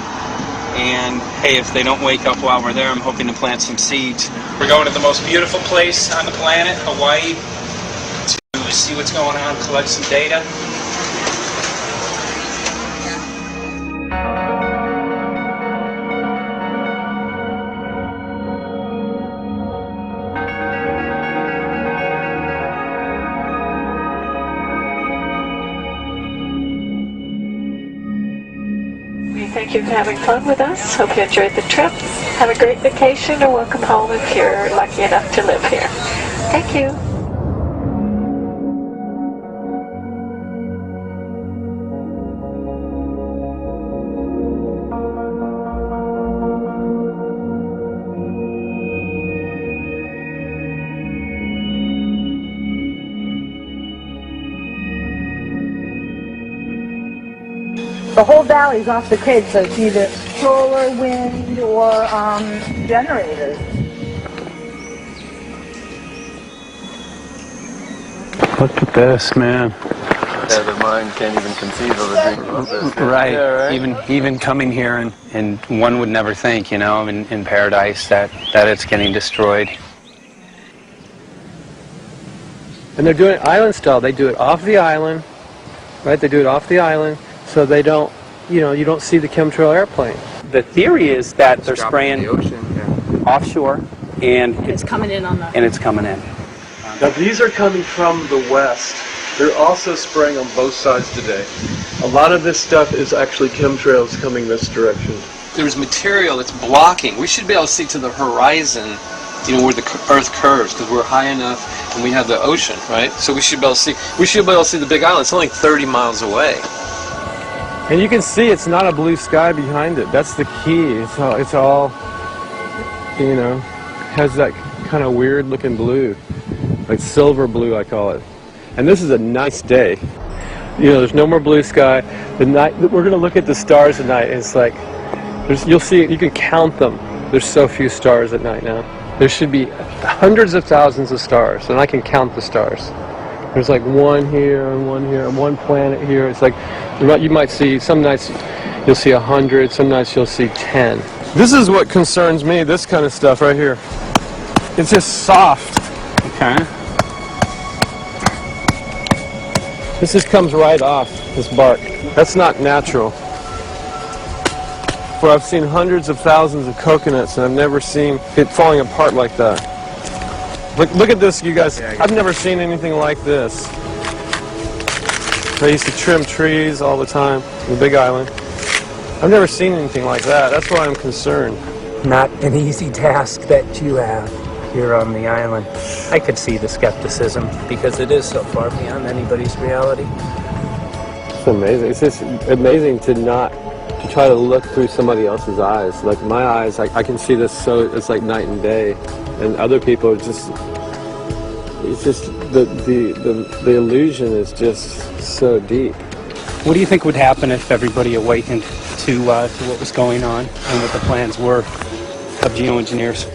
and hey, if they don't wake up while we're there, I'm hoping to plant some seeds. We're going to the most beautiful place on the planet, Hawaii, to see what's going on, collect some data. We thank you for having fun with us. Hope you enjoyed the trip. Have a great vacation or welcome home if you're lucky enough to live here. Thank you. The whole valley's off the grid, so it's either solar, wind, or generators. Look at this, man. Yeah, the mind can't even conceive of a dream of this. Right. Yeah, right. Even coming here, and one would never think, you know, in paradise that it's getting destroyed. And they're doing it island style. They do it off the island, right? They do it off the island, so they don't, you know, you don't see the chemtrail airplane. The theory is that they're spraying the ocean, offshore, and It's coming in on the... and it's coming in. Now these are coming from the west. They're also spraying on both sides today. A lot of this stuff is actually chemtrails coming this direction. There's material that's blocking. We should be able to see to the horizon, you know, where the Earth curves, because we're high enough and we have the ocean, right? So we should be able to see. We should be able to see the Big Island. It's only 30 miles away. And you can see it's not a blue sky behind it. That's the key. It's all, you know, has that kind of weird looking blue, like silver blue I call it. And this is a nice day. You know, there's no more blue sky. The night we're going to look at the stars at night. And it's like you'll see. You can count them. There's so few stars at night now. There should be hundreds of thousands of stars, and I can count the stars. There's like one here and one here and one planet here. It's like you might see, some nights you'll see 100, some nights you'll see 10. This is what concerns me, this kind of stuff right here. It's just soft. Okay. This just comes right off, this bark. That's not natural. For I've seen hundreds of thousands of coconuts and I've never seen it falling apart like that. Look at this, you guys. I've never seen anything like this. I used to trim trees all the time in the Big Island. I've never seen anything like that. That's why I'm concerned. Not an easy task that you have here on the island. I could see the skepticism because it is so far beyond anybody's reality. It's amazing. It's just amazing to try to look through somebody else's eyes. Like my eyes, I can see this, so it's like night and day. And other people are just, it's just, the illusion is just so deep. What do you think would happen if everybody awakened to what was going on and what the plans were of geoengineers?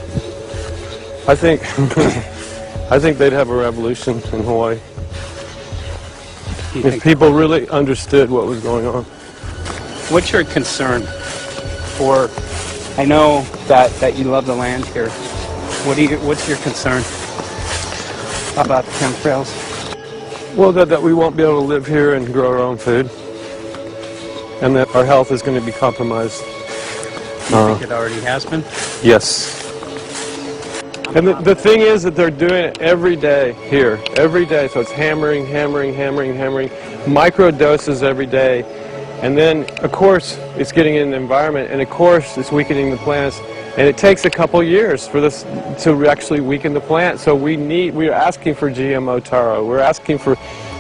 I think they'd have a revolution in Hawaii. If people really understood what was going on. What's your concern for, I know that you love the land here. What's your concern about the chemtrails? Well, that we won't be able to live here and grow our own food. And that our health is going to be compromised. You think it already has been? Yes. And the thing is that they're doing it every day here. Every day. So it's hammering, micro doses every day. And then, of course, it's getting in the environment. And of course, it's weakening the plants. And it takes a couple years for this to actually weaken the plant. So we're asking for GMO taro. We're asking for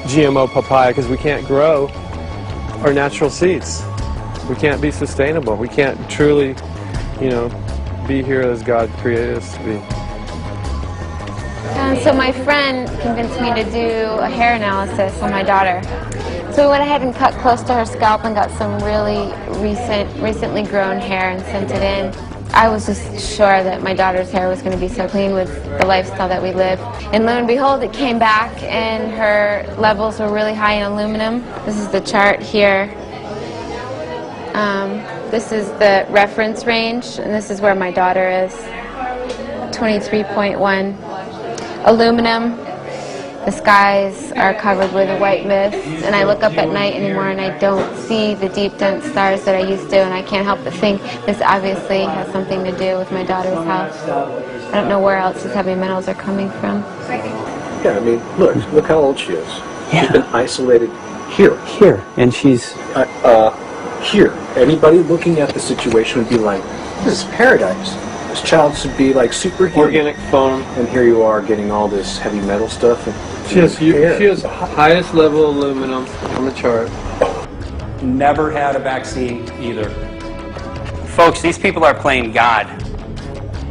GMO papaya because we can't grow our natural seeds. We can't be sustainable. We can't truly, you know, be here as God created us to be. So my friend convinced me to do a hair analysis on my daughter. So we went ahead and cut close to her scalp and got some really recently grown hair and sent it in. I was just sure that my daughter's hair was going to be so clean with the lifestyle that we live. And lo and behold, it came back and her levels were really high in aluminum. This is the chart here. This is the reference range, and this is where my daughter is. 23.1. Aluminum. The skies are covered with a white mist, and I look up at night anymore and I don't see the deep, dense stars that I used to, and I can't help but think this obviously has something to do with my daughter's house. I don't know where else these heavy metals are coming from. Yeah, I mean, look how old she is. Yeah. She's been isolated here. Here, and she's... Here. Anybody looking at the situation would be like, this is paradise. This child should be like superhuman. Organic foam. And here you are getting all this heavy metal stuff. And she has highest level aluminum on the chart. Never had a vaccine either. Folks, these people are playing God.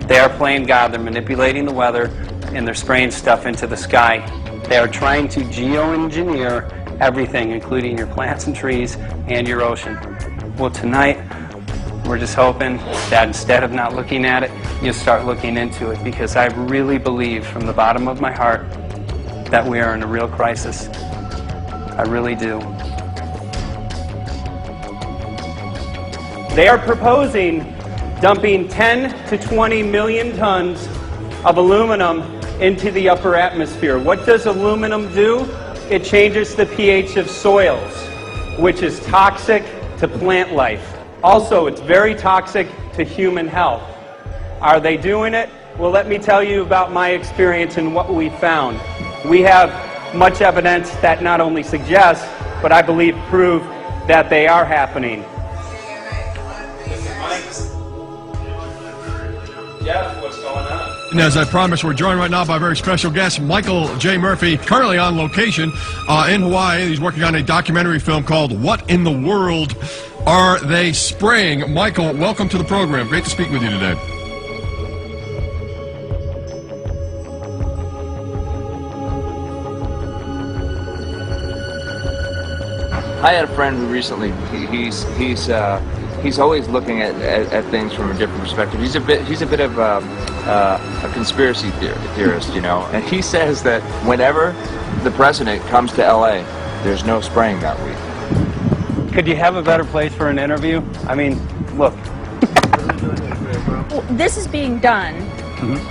They are playing God. They're manipulating the weather, and they're spraying stuff into the sky. They are trying to geoengineer everything, including your plants and trees and your ocean. Well, tonight, we're just hoping that instead of not looking at it, you start looking into it, because I really believe from the bottom of my heart that we are in a real crisis. I really do. They are proposing dumping 10 to 20 million tons of aluminum into the upper atmosphere. What does aluminum do? It changes the pH of soils, which is toxic to plant life. Also, it's very toxic to human health. Are they doing it? Well, let me tell you about my experience and what we found. We have much evidence that not only suggests, but I believe prove that they are happening. Jeff, what's going on? And as I promised, we're joined right now by a very special guest, Michael J. Murphy, currently on location in Hawaii. He's working on a documentary film called What in the World Are They Spraying? Michael, welcome to the program. Great to speak with you today. I had a friend who recently, he's always looking at things from a different perspective. He's a bit of a conspiracy theorist, you know, and he says that whenever the president comes to LA, there's no spraying that week. Could you have a better place for an interview? I mean, look. Well, this is being done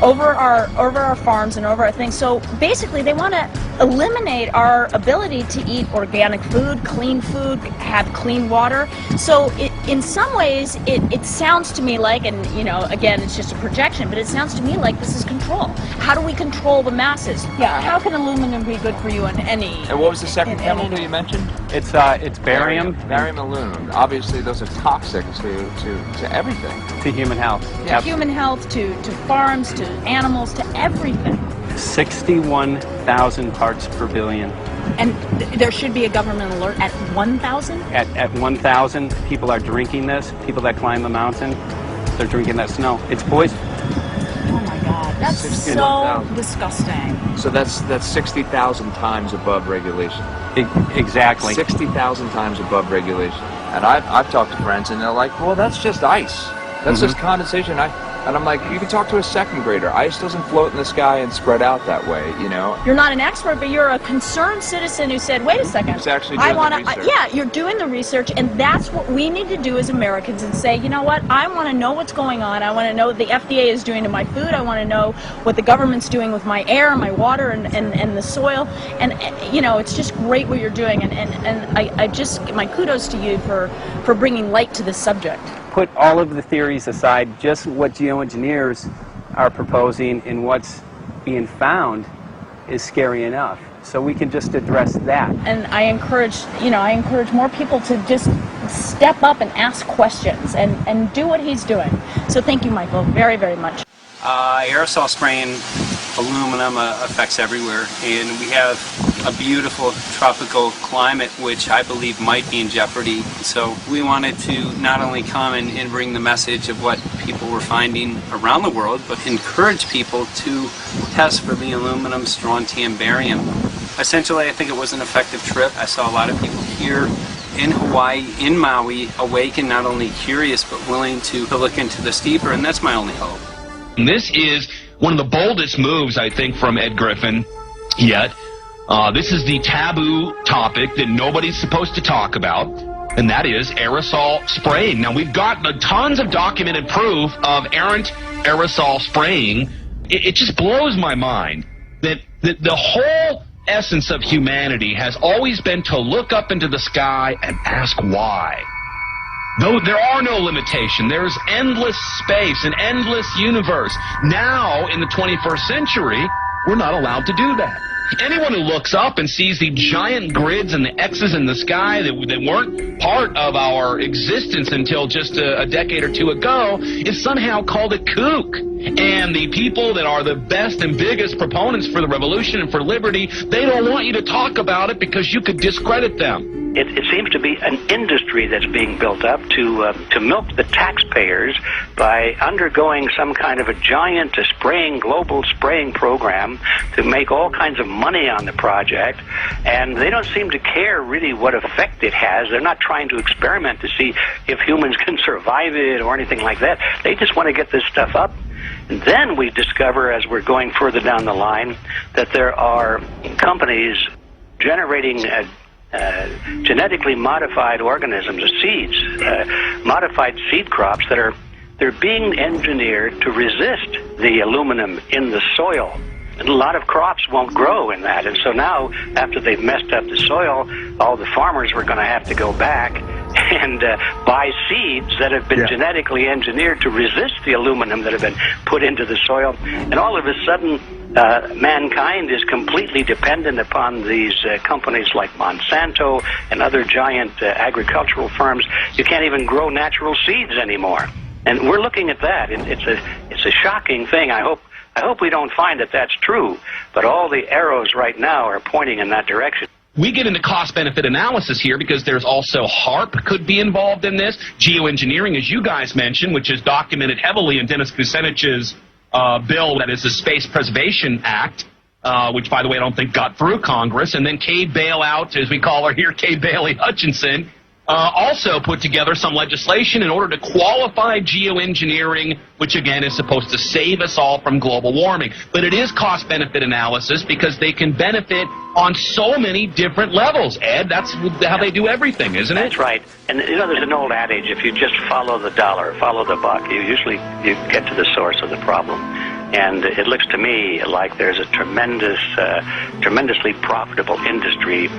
over our farms and over our things. So basically, they want to eliminate our ability to eat organic food, have clean water. So in some ways, it sounds to me like, and you know, again, it's just a projection, but it sounds to me like this is control. How do we control the masses? Yeah. How can aluminum be good for you in any? And what was the second chemical you mentioned? It's barium. Barium and aluminum. Obviously, those are toxic to everything. To human health. To human health, to farms, to animals, to everything. 61,000 parts per billion. And there should be a government alert at 1,000? At 1,000, people are drinking this. People that climb the mountain, they're drinking that snow. It's poison. Oh my God, that's so disgusting. So that's 60,000 times above regulation. Exactly. 60,000 times above regulation. And I've talked to friends and they're like, well, that's just ice. That's just condensation. And I'm like, you can talk to a second grader. Ice doesn't float in the sky and spread out that way, you know? You're not an expert, but you're a concerned citizen who said, wait a second. Who's actually doing the research. Yeah, you're doing the research, and that's what we need to do as Americans and say, you know what, I want to know what's going on. I want to know what the FDA is doing to my food. I want to know what the government's doing with my air, my water, and the soil. And, you know, it's just great what you're doing, and I just, my kudos to you for bringing light to this subject. Put all of the theories aside, just what geoengineers are proposing and what's being found is scary enough. So we can just address that. And I encourage more people to just step up and ask questions and do what he's doing. So thank you, Michael, very, very much. Aerosol spraying aluminum affects everywhere, and we have a beautiful tropical climate which I believe might be in jeopardy. So we wanted to not only come and bring the message of what people were finding around the world, but encourage people to test for the aluminum, strontium, barium. Essentially, I think it was an effective trip. I saw a lot of people here in Hawaii, in Maui, awake and not only curious but willing to look into this deeper, and that's my only hope. This is one of the boldest moves, I think, from Ed Griffin yet. This is the taboo topic that nobody's supposed to talk about. and that is aerosol spraying. Now, we've got tons of documented proof of errant aerosol spraying. It just blows my mind that the whole essence of humanity has always been to look up into the sky and ask why. Though there are no limitations, there's endless space, an endless universe. Now, in the 21st century, we're not allowed to do that. Anyone who looks up and sees the giant grids and the X's in the sky that weren't part of our existence until just a decade or two ago is somehow called a kook. And the people that are the best and biggest proponents for the revolution and for liberty, they don't want you to talk about it because you could discredit them. It seems to be an industry that's being built up to milk the taxpayers by undergoing some kind of a giant global spraying program to make all kinds of money on the project, and they don't seem to care really what effect it has. They're not trying to experiment to see if humans can survive it or anything like that. They just want to get this stuff up. And then we discover, as we're going further down the line, that there are companies generating genetically modified organisms, seeds, modified seed crops they're being engineered to resist the aluminum in the soil. And a lot of crops won't grow in that. And so now, after they've messed up the soil, all the farmers were going to have to go back and buy seeds that have been genetically engineered to resist the aluminum that have been put into the soil. And all of a sudden, mankind is completely dependent upon these companies like Monsanto and other giant agricultural firms. You can't even grow natural seeds anymore. And we're looking at that. It's a shocking thing. I hope we don't find that that's true, but all the arrows right now are pointing in that direction. We get into cost-benefit analysis here because there's also HARP could be involved in this, geoengineering, as you guys mentioned, which is documented heavily in Dennis Kucinich's bill, that is the Space Preservation Act, which, by the way, I don't think got through Congress, and then Kay Bailout, as we call her here, Kay Bailey Hutchinson, also put together some legislation in order to qualify geoengineering, which again is supposed to save us all from global warming. But it is cost-benefit analysis because they can benefit on so many different levels. Ed, that's how they do everything, isn't it? That's right. And you know, there's an old adage: if you just follow the dollar, follow the buck, you get to the source of the problem. And it looks to me like there's a tremendously profitable industry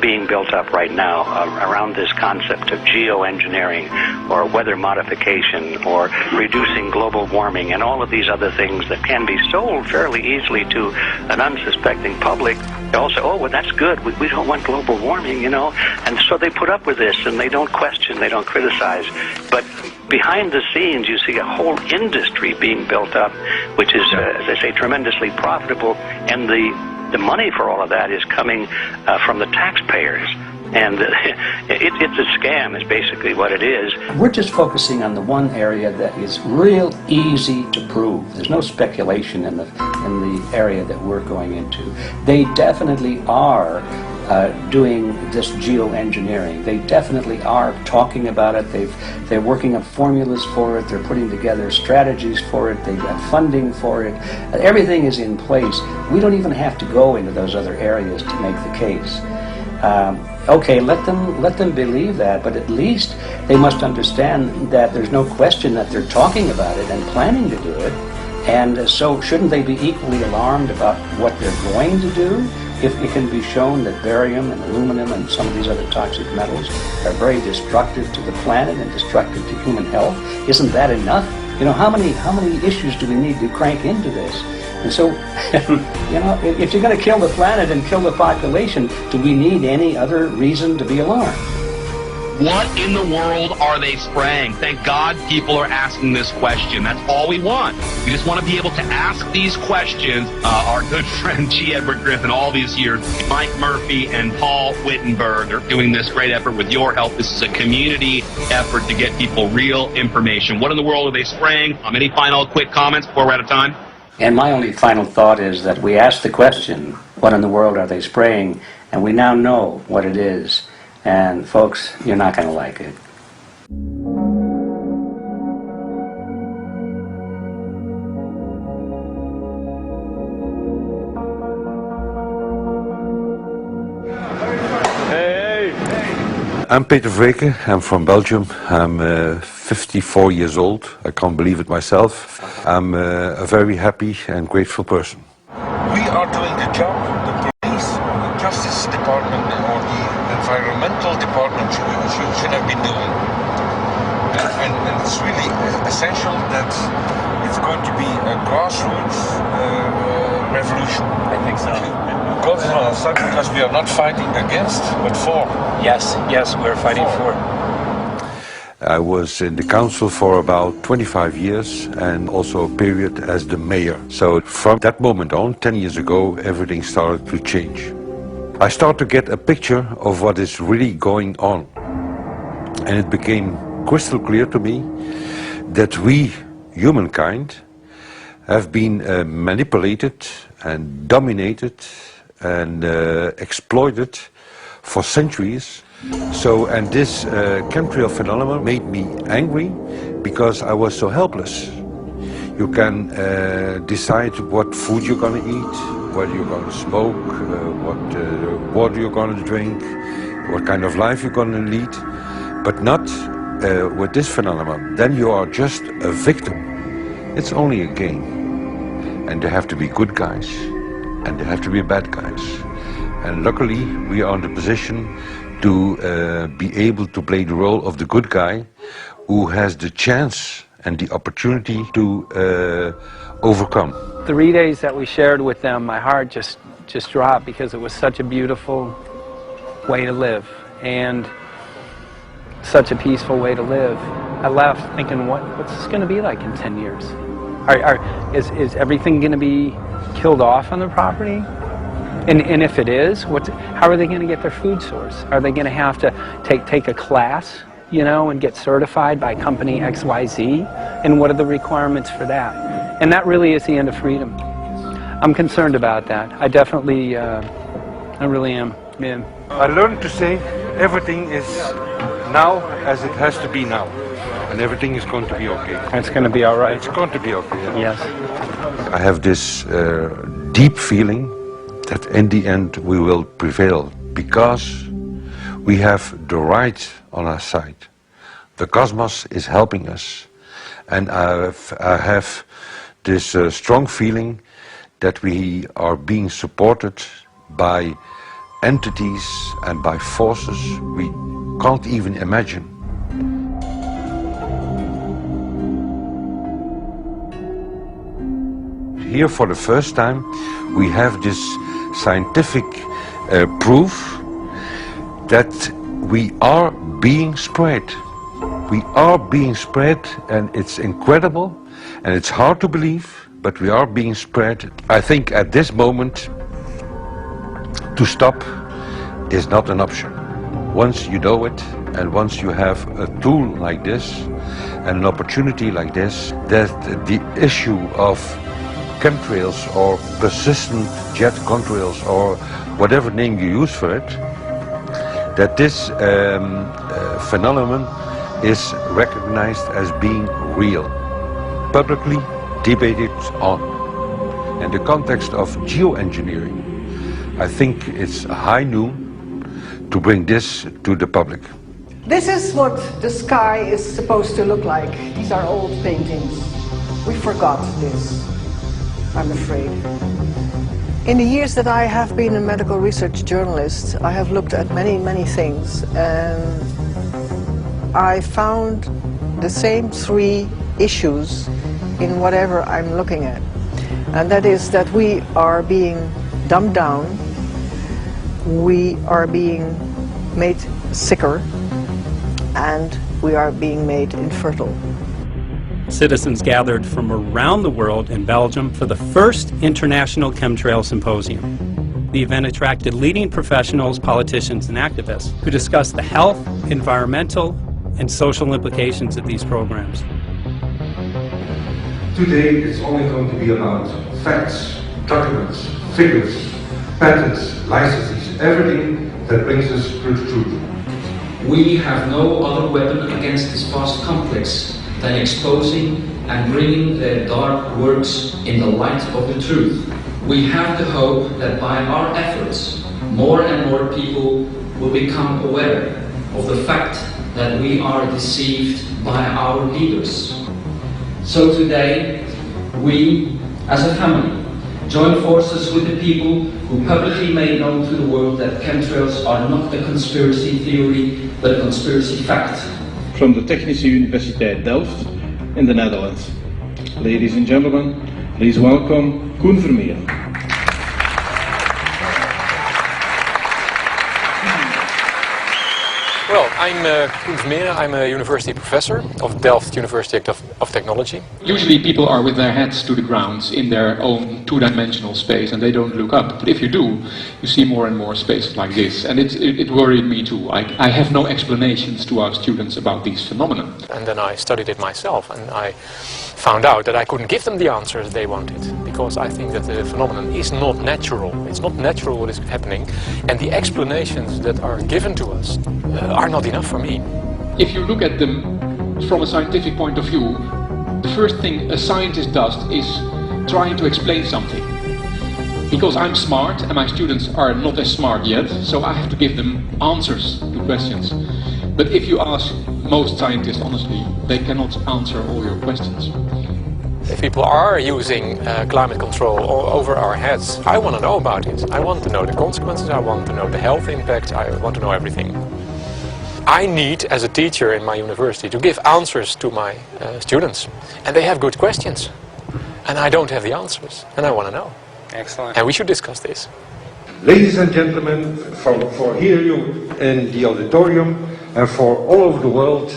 being built up right now around this concept of geoengineering or weather modification or reducing global warming and all of these other things that can be sold fairly easily to an unsuspecting public. They all say, oh, well, that's good. We don't want global warming, you know. And so they put up with this and they don't question, they don't criticize. But behind the scenes, you see a whole industry being built up, which is, as I say, tremendously profitable, and the money for all of that is coming from the taxpayers. And it's a scam, is basically what it is. We're just focusing on the one area that is real easy to prove. There's no speculation in the area that we're going into. They definitely are doing this geoengineering. They definitely are talking about it. They're working on formulas for it. They're putting together strategies for it. They've got funding for it. Everything is in place. We don't even have to go into those other areas to make the case. Okay, let them believe that, but at least they must understand that there's no question that they're talking about it and planning to do it. And so shouldn't they be equally alarmed about what they're going to do if it can be shown that barium and aluminum and some of these other toxic metals are very destructive to the planet and destructive to human health? Isn't that enough? You know, how many issues do we need to crank into this? And so, you know, if you're going to kill the planet and kill the population, do we need any other reason to be alarmed? What in the world are they spraying? Thank God people are asking this question. That's all we want. We just want to be able to ask these questions. Our good friend G. Edward Griffin, all these years, Mike Murphy and Paul Wittenberg are doing this great effort with your help. This is a community effort to get people real information. What in the world are they spraying? Any final quick comments before we're out of time? And my only final thought is that we asked the question, what in the world are they spraying? And we now know what it is. And folks, you're not going to like it. I'm Peter Vreke, I'm from Belgium. I'm 54 years old. I can't believe it myself. I'm a very happy and grateful person. We are doing the job the police, the justice department or the environmental department should have been doing. And it's really essential that it's going to be a grassroots revolution. I think so. God is on our side because we are not fighting against, but for. Yes, we're fighting for. I was in the council for about 25 years and also a period as the mayor. So from that moment on, 10 years ago, everything started to change. I started to get a picture of what is really going on. And it became crystal clear to me that we, humankind, have been manipulated and dominated and exploited for centuries. And this chemtrail phenomenon made me angry because I was so helpless. You can decide what food you're going to eat, whether you're going to smoke, what water you're going to drink, what kind of life you're going to lead, but not with this phenomenon. Then you are just a victim. It's only a game. And there have to be good guys, and there have to be bad guys. And luckily, we are in the position to be able to play the role of the good guy who has the chance and the opportunity to overcome. The 3 days that we shared with them, my heart just dropped because it was such a beautiful way to live and such a peaceful way to live. I left thinking, what's this going to be like in 10 years? Is everything going to be killed off on the property? And if it is, how are they going to get their food source? Are they going to have to take a class, and get certified by company XYZ? And what are the requirements for that? And that really is the end of freedom. I'm concerned about that. I definitely, I really am. Yeah. I learned to say everything is now as it has to be now. And everything is going to be okay. It's going to be all right. It's going to be okay. Yes. I have this deep feeling that in the end we will prevail because we have the right on our side. The cosmos is helping us, and I have this strong feeling that we are being supported by entities and by forces we can't even imagine. Here for the first time we have this scientific proof that we are being spread. We are being spread, and it's incredible and it's hard to believe, but we are being spread. I think at this moment to stop is not an option. Once you know it and once you have a tool like this and an opportunity like this, that the issue of chemtrails or persistent jet contrails or whatever name you use for it, that this phenomenon is recognized as being real, publicly debated on. In the context of geoengineering, I think it's high noon to bring this to the public. This is what the sky is supposed to look like. These are old paintings. We forgot this, I'm afraid. In the years that I have been a medical research journalist, I have looked at many, many things, and I found the same three issues in whatever I'm looking at. And that is that we are being dumbed down, we are being made sicker, and we are being made infertile. Citizens gathered from around the world in Belgium for the first International Chemtrail Symposium. The event attracted leading professionals, politicians, and activists who discussed the health, environmental, and social implications of these programs. Today it's only going to be about facts, documents, figures, patents, licenses, everything that brings us to the truth. We have no other weapon against this vast complex than exposing and bringing their dark works in the light of the truth. We have the hope that by our efforts, more and more people will become aware of the fact that we are deceived by our leaders. So today, we, as a family, join forces with the people who publicly made known to the world that chemtrails are not a conspiracy theory, but a conspiracy fact. From the Technische Universiteit Delft in the Netherlands. Ladies and gentlemen, please welcome Koen Vermeer. Well, I'm Koen Vermeer. I'm a university professor of Delft University of Technology. Usually people are with their heads to the ground in their own two-dimensional space and they don't look up. But if you do, you see more and more spaces like this. And it worried me too. I have no explanations to our students about these phenomena. And then I studied it myself and I found out that I couldn't give them the answers they wanted, because I think that the phenomenon is not natural. It's not natural what is happening, and the explanations that are given to us are not enough for me. If you look at them from a scientific point of view, the first thing a scientist does is trying to explain something. Because I'm smart and my students are not as smart yet, so I have to give them answers to questions. But if you ask most scientists honestly, they cannot answer all your questions. If people are using climate control over our heads, I want to know about it. I want to know the consequences, I want to know the health impact, I want to know everything. I need, as a teacher in my university, to give answers to my students. And they have good questions. And I don't have the answers. And I want to know. Excellent. And we should discuss this. Ladies and gentlemen, for here you in the auditorium and for all over the world,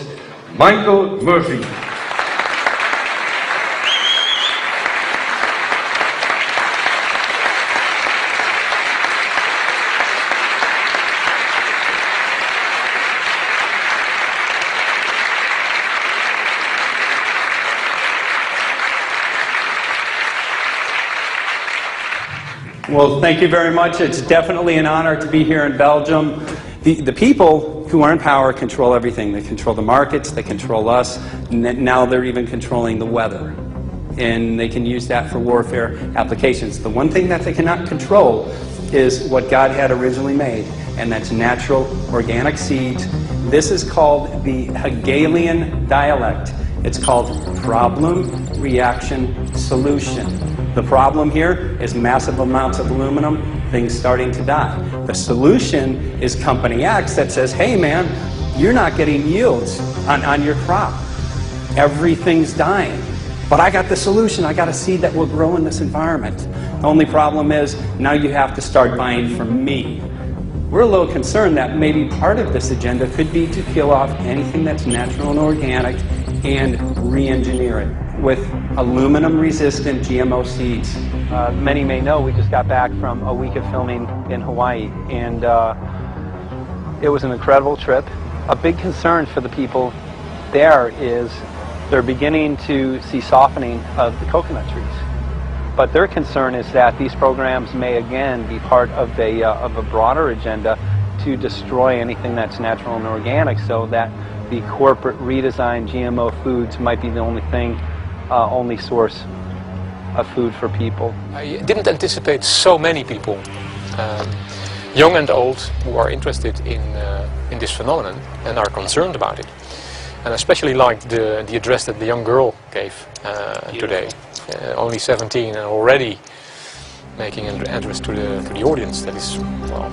Michael Murphy. Well, thank you very much. It's definitely an honor to be here in Belgium. The people who are in power control everything. They control the markets, they control us, now they're even controlling the weather. And they can use that for warfare applications. The one thing that they cannot control is what God had originally made, and that's natural organic seeds. This is called the Hegelian dialect. It's called problem, reaction, solution. The problem here is massive amounts of aluminum, things starting to die. The solution is Company X that says, hey man, you're not getting yields on your crop. Everything's dying. But I got the solution. I got a seed that will grow in this environment. The only problem is now you have to start buying from me. We're a little concerned that maybe part of this agenda could be to kill off anything that's natural and organic and re-engineer it with aluminum-resistant GMO seeds. Many may know we just got back from a week of filming in Hawaii, and it was an incredible trip. A big concern for the people there is they're beginning to see softening of the coconut trees. But their concern is that these programs may again be part of a broader agenda to destroy anything that's natural and organic, so that the corporate redesigned GMO foods might be the only source of food for people. I didn't anticipate so many people, young and old, who are interested in this phenomenon and are concerned about it. And I especially liked the address that the young girl gave today. Only 17 and already making an address to the audience. That is, well,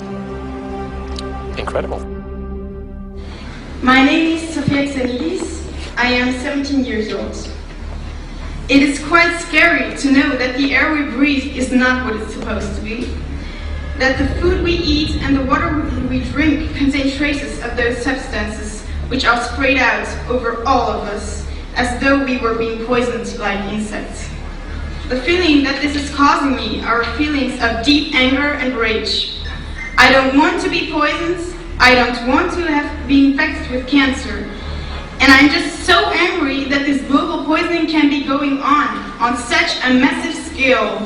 incredible. My name is Sofia Xenidis. I am 17 years old. It is quite scary to know that the air we breathe is not what it's supposed to be. That the food we eat and the water we drink contain traces of those substances which are sprayed out over all of us as though we were being poisoned like insects. The feeling that this is causing me are feelings of deep anger and rage. I don't want to be poisoned. I don't want to be infected with cancer. And I'm just so angry that this global poisoning can be going on such a massive scale,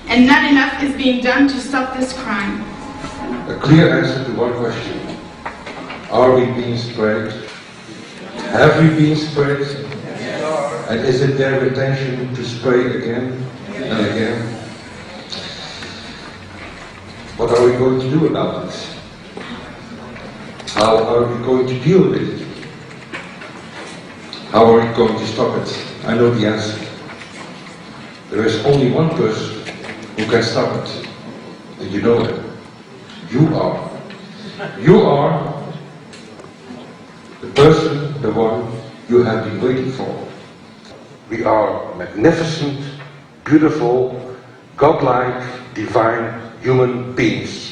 and not enough is being done to stop this crime. A clear answer to one question. Are we being sprayed? Have we been sprayed? And is it their intention to spray again and again? What are we going to do about it? How are we going to deal with it? How are we going to stop it? I know the answer. There is only one person who can stop it. And you know it. You are. You are the person, the one you have been waiting for. We are magnificent, beautiful, godlike, divine human beings.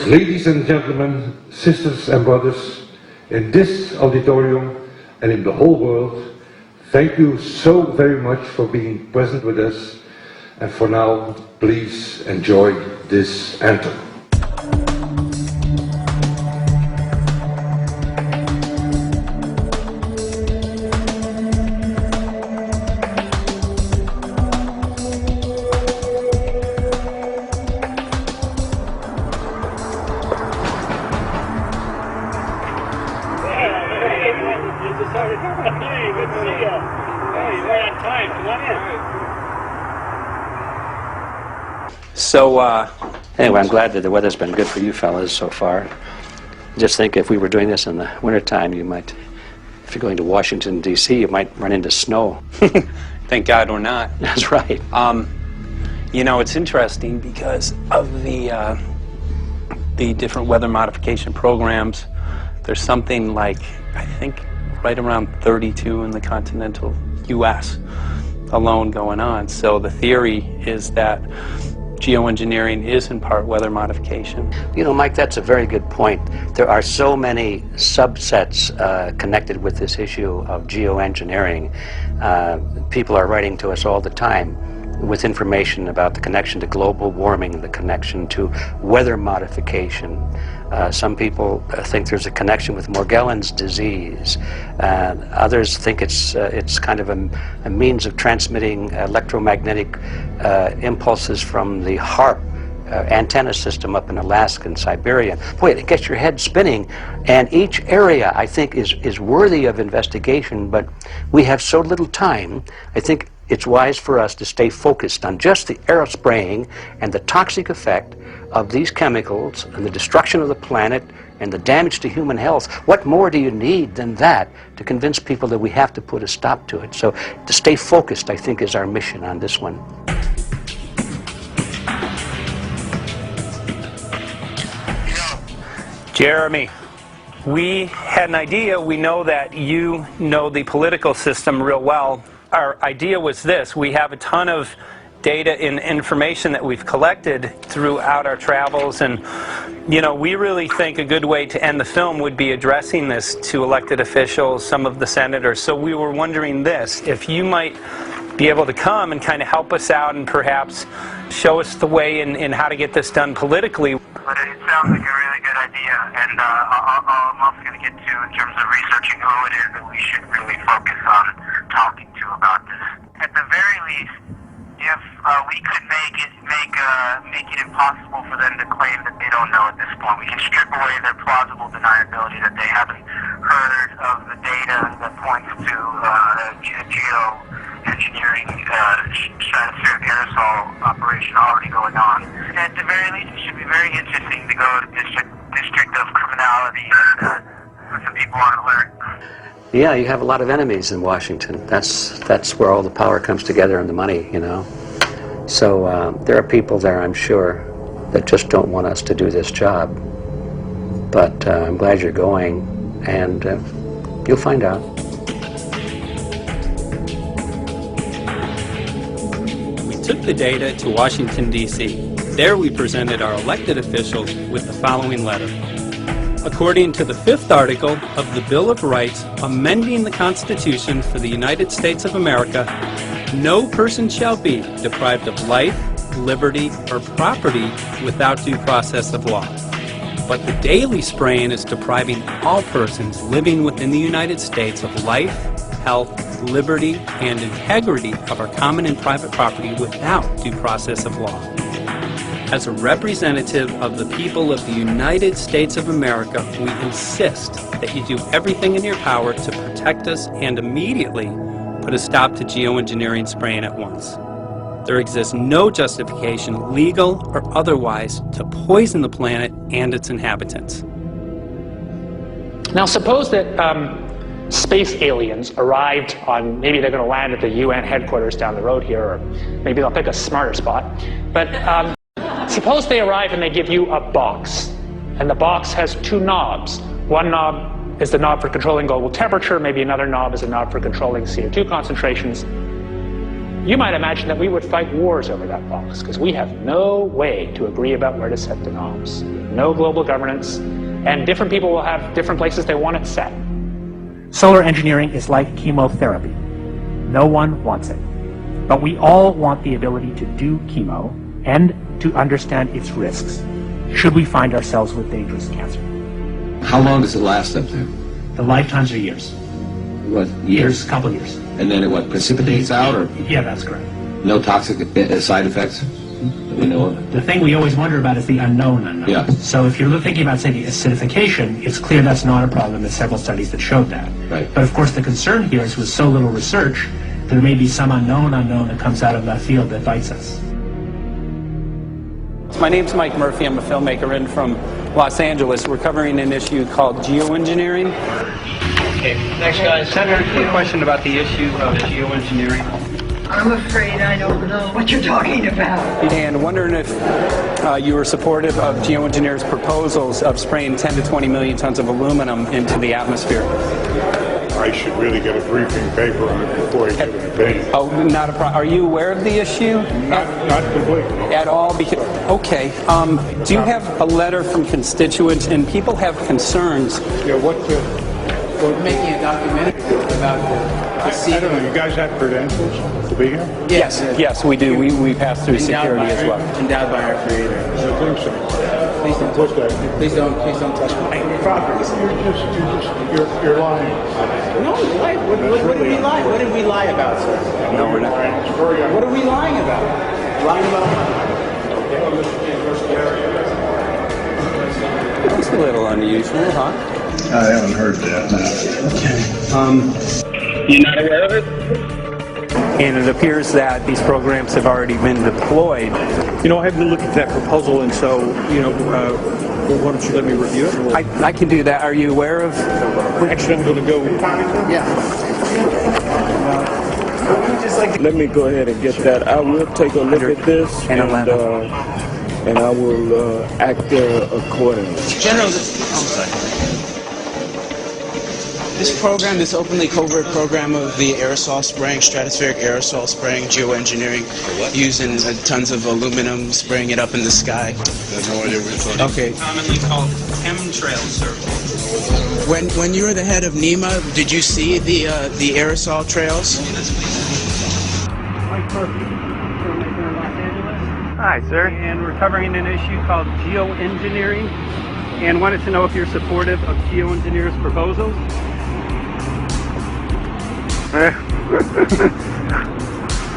Ladies and gentlemen, sisters and brothers, in this auditorium and in the whole world, thank you so very much for being present with us. And for now, please enjoy this anthem. So, anyway, I'm glad that the weather's been good for you fellas so far. Just think if we were doing this in the wintertime, you might, if you're going to Washington, D.C., you might run into snow. Thank God we're not. That's right. You know, it's interesting because of the different weather modification programs. There's something like, I think, right around 32 in the continental U.S. alone going on. So the theory is that geoengineering is in part weather modification. You know, Mike, that's a very good point. There are so many subsets connected with this issue of geoengineering. People are writing to us all the time with information about the connection to global warming, the connection to weather modification. Some people think there's a connection with Morgellons disease. Others think it's kind of a means of transmitting electromagnetic impulses from the HAARP antenna system up in Alaska and Siberia. Boy, it gets your head spinning. And each area, I think, is worthy of investigation, but we have so little time. I think it's wise for us to stay focused on just the aerospraying and the toxic effect of these chemicals and the destruction of the planet and the damage to human health. What more do you need than that to convince people that we have to put a stop to it? So to stay focused, I think, is our mission on this one. Jeremy, we had an idea. We know that you know the political system real well. Our idea was this: we have a ton of data and information that we've collected throughout our travels, and you know, we really think a good way to end the film would be addressing this to elected officials, some of the senators. So we were wondering this, if you might be able to come and kind of help us out and perhaps show us the way in how to get this done politically. But it sounds like a really good idea, and I'm also going to get to in terms of researching who it is that we should really focus on talking to about this. At the very least, if we could make it impossible for them to claim that they don't know at this point, we can strip away their plausible deniability that they haven't heard of the data that points to geoengineering stratospheric aerosol operation already going on. At the very least, it should be very interesting to go to district of criminality and put some people on alert. Yeah, you have a lot of enemies in Washington. That's where all the power comes together and the money, you know. So there are people there, I'm sure, that just don't want us to do this job. But I'm glad you're going, and you'll find out. We took the data to Washington, D.C. There we presented our elected officials with the following letter. According to the 5th article of the Bill of Rights amending the Constitution for the United States of America, no person shall be deprived of life, liberty, or property without due process of law. But the daily spraying is depriving all persons living within the United States of life, health, liberty, and integrity of our common and private property without due process of law. As a representative of the people of the United States of America, we insist that you do everything in your power to protect us and immediately put a stop to geoengineering spraying at once. There exists no justification, legal or otherwise, to poison the planet and its inhabitants. Now suppose that space aliens arrived on, maybe they're going to land at the UN headquarters down the road here, or maybe they'll pick a smarter spot. But suppose they arrive and they give you a box, and the box has two knobs. One knob is the knob for controlling global temperature, maybe another knob is a knob for controlling CO2 concentrations. You might imagine that we would fight wars over that box, because we have no way to agree about where to set the knobs. No global governance, and different people will have different places they want it set. Solar engineering is like chemotherapy. No one wants it. But we all want the ability to do chemo and to understand its risks, should we find ourselves with dangerous cancer. How long does it last up there? The lifetimes are years. What, years? A couple years. And then it what, precipitates out, or? Yeah, that's correct. No toxic side effects that we know of? The thing we always wonder about is the unknown. Yeah. So if you're thinking about, say, the acidification, it's clear that's not a problem. There's several studies that showed that. Right. But of course the concern here is with so little research, there may be some unknown that comes out of that field that bites us. My name's Mike Murphy. I'm a filmmaker in from Los Angeles. We're covering an issue called geoengineering. Okay, next guy, Senator, a question about the issue of geoengineering. I'm afraid I don't know what you're talking about. And wondering if you were supportive of geoengineers' proposals of spraying 10 to 20 million tons of aluminum into the atmosphere. I should really get a briefing paper on it before I get an opinion. Oh, not a problem. Are you aware of the issue? Not completely. At all? Because, okay. Do you have a letter from constituents, and people have concerns? Yeah, We're making a documentary about I don't know, you guys have credentials to be here? Yes, we do. We pass through security as well. Endowed by our Creator. I think so. Please don't touch me. Please don't touch my property. You're lying. No, what did we lie? What did we lie about, sir? No, we're not. What are we lying about? Lying about what? It's a little unusual, huh? I haven't heard that. You're not aware of it? And it appears that these programs have already been deployed. You know, I haven't looked at that proposal, and so, you know, why don't you let me review it? I can do that. Are you aware of? Actually, I'm going to go. Yeah. Let me go ahead and get that. I will take a look at this, and I will act accordingly. General, this program, this openly covert program of the aerosol spraying, stratospheric aerosol spraying, geoengineering, using tons of aluminum, spraying it up in the sky. I have no idea what you're talking about. Okay. Commonly called chemtrails, sir. When you were the head of NEMA, did you see the aerosol trails? Mike Murphy, filmmaker in Los Angeles. Hi, sir. And we're covering an issue called geoengineering, and wanted to know if you're supportive of geoengineers' proposals.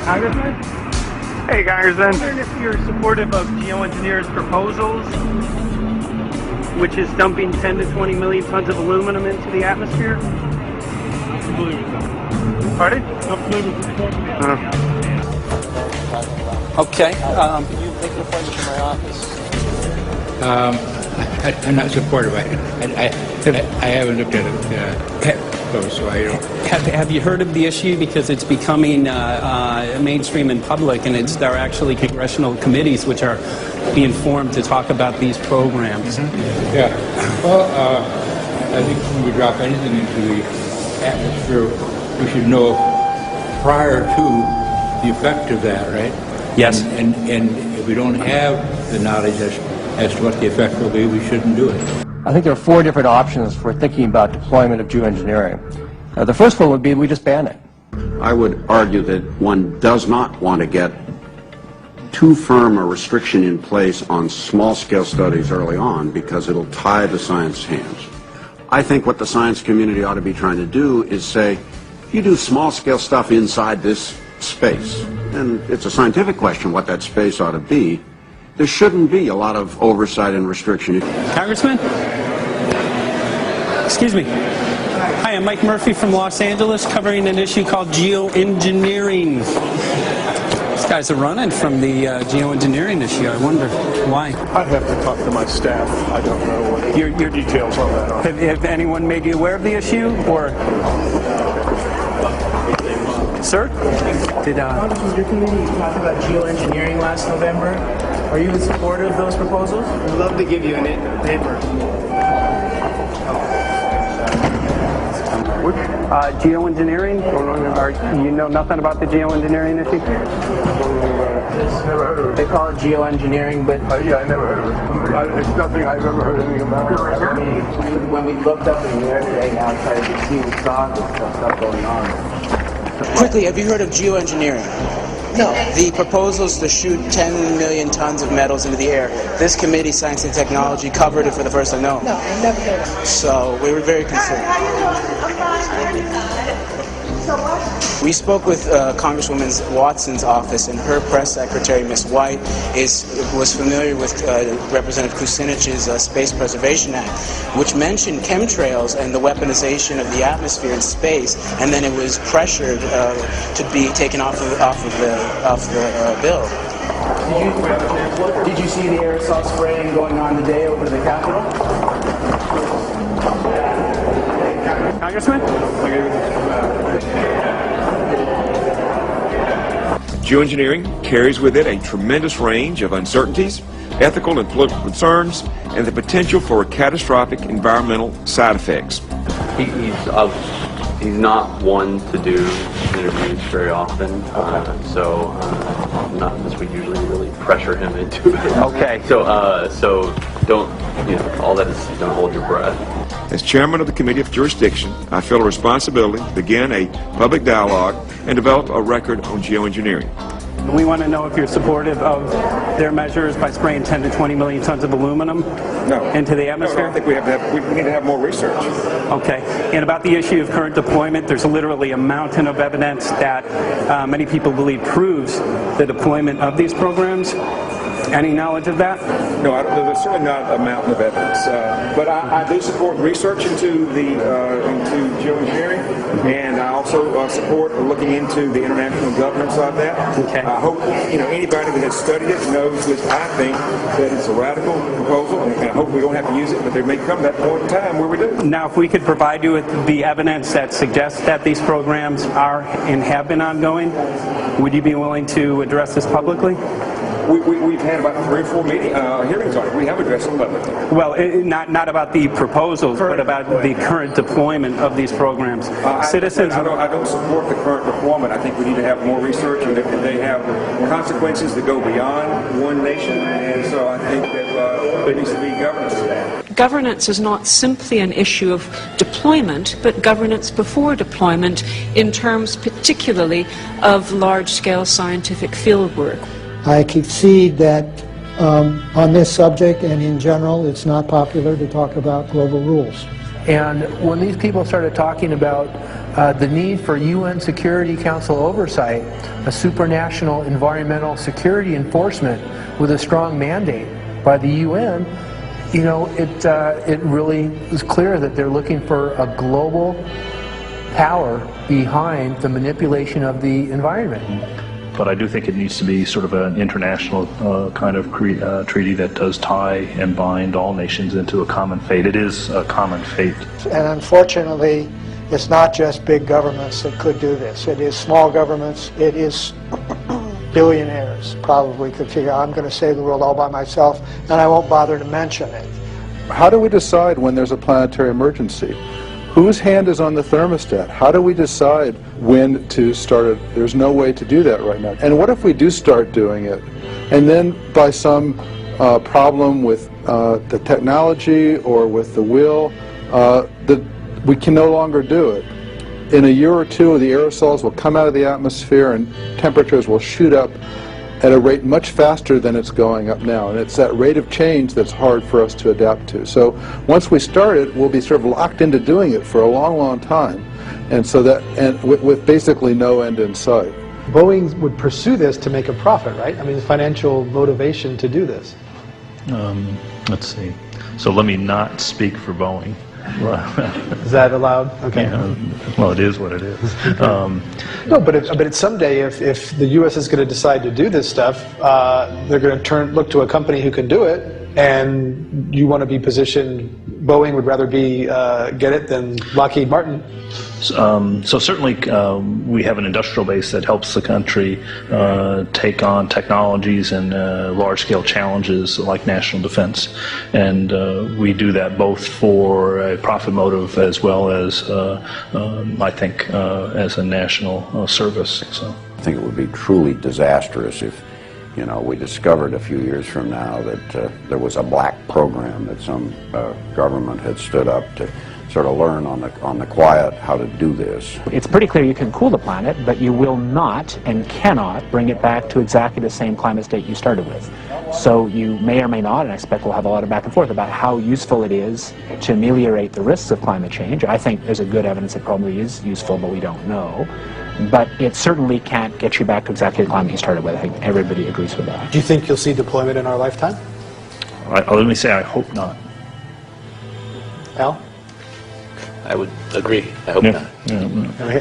Congressman? Hey, Congressman. I'm wondering if you're supportive of geoengineers' proposals, which is dumping 10 to 20 million tons of aluminum into the atmosphere. Pardon? Okay. Can you make an appointment to my office? I'm not supportive. I haven't looked at it close, so I don't. Have you heard of the issue? Because it's becoming mainstream in public, and there are actually congressional committees which are being formed to talk about these programs. Mm-hmm. Yeah. Well, I think when we drop anything into the atmosphere, we should know prior to the effect of that, right? Yes. And if we don't have the knowledge as to what the effect will be, we shouldn't do it. I think there are 4 different options for thinking about deployment of geoengineering. The first one would be we just ban it. I would argue that one does not want to get too firm a restriction in place on small-scale studies early on because it'll tie the science hands. I think what the science community ought to be trying to do is say, you do small-scale stuff inside this space, and it's a scientific question what that space ought to be. There shouldn't be a lot of oversight and restriction. Congressman? Excuse me. Hi, I'm Mike Murphy from Los Angeles, covering an issue called geoengineering. guys are running from the geoengineering issue. I wonder why. I'd have to talk to my staff. I don't know what your details on that are. Have anyone made you aware of the issue, or? Sir? Did was your committee talk about geoengineering last November? Are you in support of those proposals? I'd love to give you a paper. Geoengineering? You know nothing about the geoengineering issue? Never heard of it. They call it geoengineering, but... yeah, I never heard of it. It's nothing I've ever heard anything about. When we looked up in the air today outside to see, we saw this stuff going on. Quickly, have you heard of geoengineering? No. The proposals to shoot 10 million tons of metals into the air. This committee, Science and Technology, covered it for the first time. No. No, I've never heard of it. So we were very concerned. How you doing? I'm fine. So what? We spoke with Congresswoman Watson's office, and her press secretary, Ms. White, was familiar with Representative Kucinich's Space Preservation Act, which mentioned chemtrails and the weaponization of the atmosphere and space, and then it was pressured to be taken off the bill. Did you see the aerosol spraying going on today over the Capitol? Congressman? Geoengineering carries with it a tremendous range of uncertainties, ethical and political concerns, and the potential for catastrophic environmental side effects. He's not one to do interviews very often, so not as we usually really pressure him into it. Okay. So don't, all that is don't hold your breath. As chairman of the Committee of Jurisdiction, I feel a responsibility to begin a public dialogue and develop a record on geoengineering. We want to know if you're supportive of their measures by spraying 10 to 20 million tons of aluminum into the atmosphere? No, I think we need to have more research. Okay. And about the issue of current deployment, there's literally a mountain of evidence that many people believe proves the deployment of these programs. Any knowledge of that? No, there's certainly not a mountain of evidence, but I do support research into geoengineering, and I also support looking into the international governance of that. Okay. I hope anybody that has studied it knows that I think that it's a radical proposal, and I hope we don't have to use it, but there may come that point in time where we do. Now, if we could provide you with the evidence that suggests that these programs are and have been ongoing, would you be willing to address this publicly? We've had about 3 or 4 hearings on it. We have addressed them publicly. Well, not about the proposals, but about the current deployment of these programs. Citizens. I don't support the current deployment. I think we need to have more research, and they have consequences that go beyond one nation, and so I think that there needs to be governance to that. Governance is not simply an issue of deployment, but governance before deployment in terms particularly of large-scale scientific fieldwork. I concede that on this subject and in general, it's not popular to talk about global rules. And when these people started talking about the need for UN Security Council oversight, a supranational environmental security enforcement with a strong mandate by the UN, it really is clear that they're looking for a global power behind the manipulation of the environment. But I do think it needs to be sort of an international kind of treaty that does tie and bind all nations into a common fate. It is a common fate. And unfortunately, it's not just big governments that could do this. It is small governments. It is billionaires probably could figure, I'm going to save the world all by myself, and I won't bother to mention it. How do we decide when there's a planetary emergency? Whose hand is on the thermostat? How do we decide when to start it? There's no way to do that right now. And what if we do start doing it, and then by some problem with the technology or with the will, we can no longer do it? In a year or two, the aerosols will come out of the atmosphere and temperatures will shoot up at a rate much faster than it's going up now. And it's that rate of change that's hard for us to adapt to. So once we start it, we'll be sort of locked into doing it for a long, long time. And so with basically no end in sight. Boeing would pursue this to make a profit, right? I mean, the financial motivation to do this. Let's see. So let me not speak for Boeing. Is that allowed? Okay. Yeah, well, it is what it is. No, but someday, if the U.S. is going to decide to do this stuff, they're going to look to a company who can do it, and you want to be positioned. Boeing would rather get it than Lockheed Martin. So certainly we have an industrial base that helps the country take on technologies and large-scale challenges like national defense, and we do that both for a profit motive as well as, I think, as a national service. So I think it would be truly disastrous if, you know, we discovered a few years from now that there was a black program that some government had stood up to sort of learn on the quiet how to do this. It's pretty clear you can cool the planet, but you will not and cannot bring it back to exactly the same climate state you started with. So you may or may not, and I expect we'll have a lot of back and forth about how useful it is to ameliorate the risks of climate change. I think there's a good evidence it probably is useful, but we don't know. But it certainly can't get you back to exactly the climate you started with. I think everybody agrees with that. Do you think you'll see deployment in our lifetime? let me say I hope not. Al? I would agree. I hope not.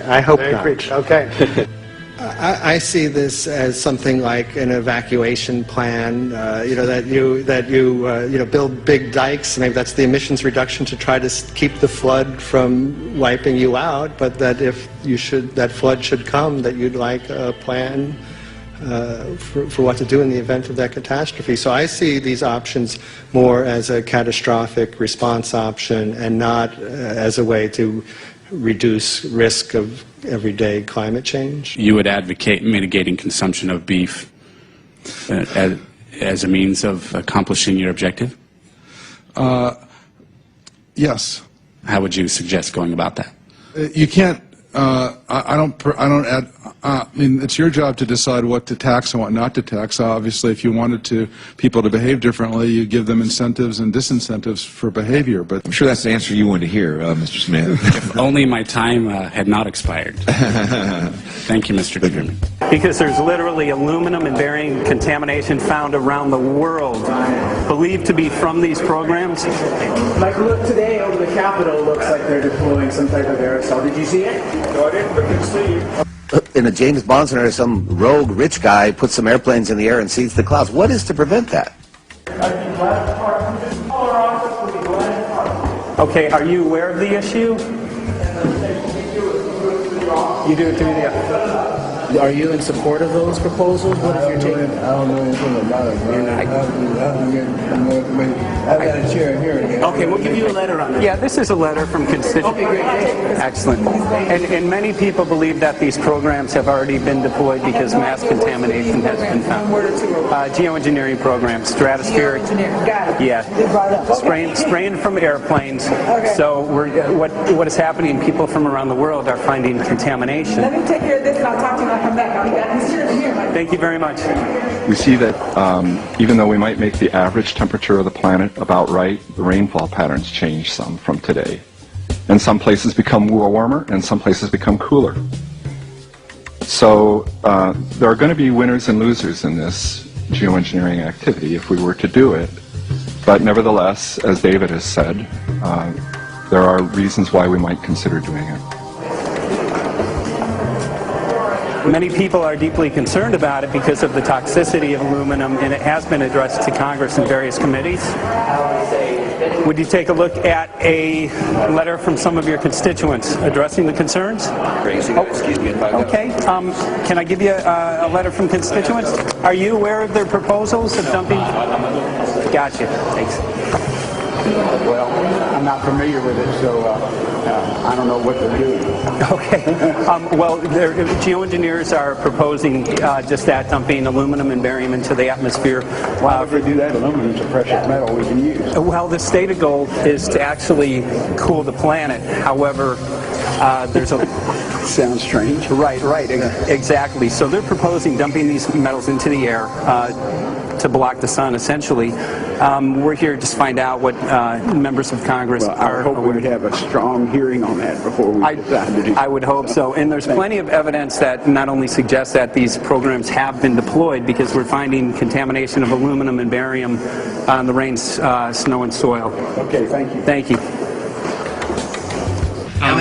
I hope not. Okay. I see this as something like an evacuation plan. That you build big dikes. Maybe that's the emissions reduction to try to keep the flood from wiping you out. But that if that flood should come, that you'd like a plan for what to do in the event of that catastrophe. So I see these options more as a catastrophic response option and not as a way to reduce risk of everyday climate change. You would advocate mitigating consumption of beef as a means of accomplishing your objective? Yes. How would you suggest going about that? You can't. I mean, it's your job to decide what to tax and what not to tax. Obviously, if you wanted people to behave differently, you give them incentives and disincentives for behavior. But I'm sure that's the answer you wanted to hear, Mr. Smith. If only my time had not expired. Thank you, Mr. Chairman. Because there's literally aluminum and barium contamination found around the world, believed to be from these programs. Like, look today over the Capitol, looks like they're deploying some type of aerosol. Did you see it? No, I didn't, but can see. In a James Bond scenario, some rogue rich guy puts some airplanes in the air and sees the clouds. What is to prevent that? Okay, are you aware of the issue? You do it through the... Are you in support of those proposals? What is your take? I don't know anything about it. I have to get more information. I've got a chair here again. Okay, we'll give you a letter on that. Yeah, this is a letter from constituents. Okay, great. Excellent. And many people believe that these programs have already been deployed because mass contamination has been found. Geoengineering programs, stratospheric. Got it. Yeah. Spraying from airplanes. Okay. So what is happening, people from around the world are finding contamination. Let me take care of this and I'll talk to you when I come back. I'll be back here. Thank you very much. We see that even though we might make the average temperature of the planet about right, the rainfall patterns change some from today. And some places become warmer and some places become cooler. So there are going to be winners and losers in this geoengineering activity if we were to do it. But nevertheless, as David has said, there are reasons why we might consider doing it. Many people are deeply concerned about it because of the toxicity of aluminum, and it has been addressed to Congress in various committees. Would you take a look at a letter from some of your constituents addressing the concerns? Excuse me. Okay. Can I give you a letter from constituents? Are you aware of their proposals of dumping? Gotcha. Thanks. Well, I'm not familiar with it, so I don't know what they're doing. Okay. Well, geoengineers are proposing just that, dumping aluminum and barium into the atmosphere. Wow, if they do that, aluminum is a precious metal we can use. Well, the stated goal is to actually cool the planet. However, there's a... Sounds strange. Right, exactly. So they're proposing dumping these metals into the air to block the sun, essentially. We're here to just find out what members of Congress are... I hope we would have a strong hearing on that before we decide to do it. I would hope so. And there's plenty of evidence that not only suggests that these programs have been deployed, because we're finding contamination of aluminum and barium on the rain, snow, and soil. Okay, thank you. Thank you.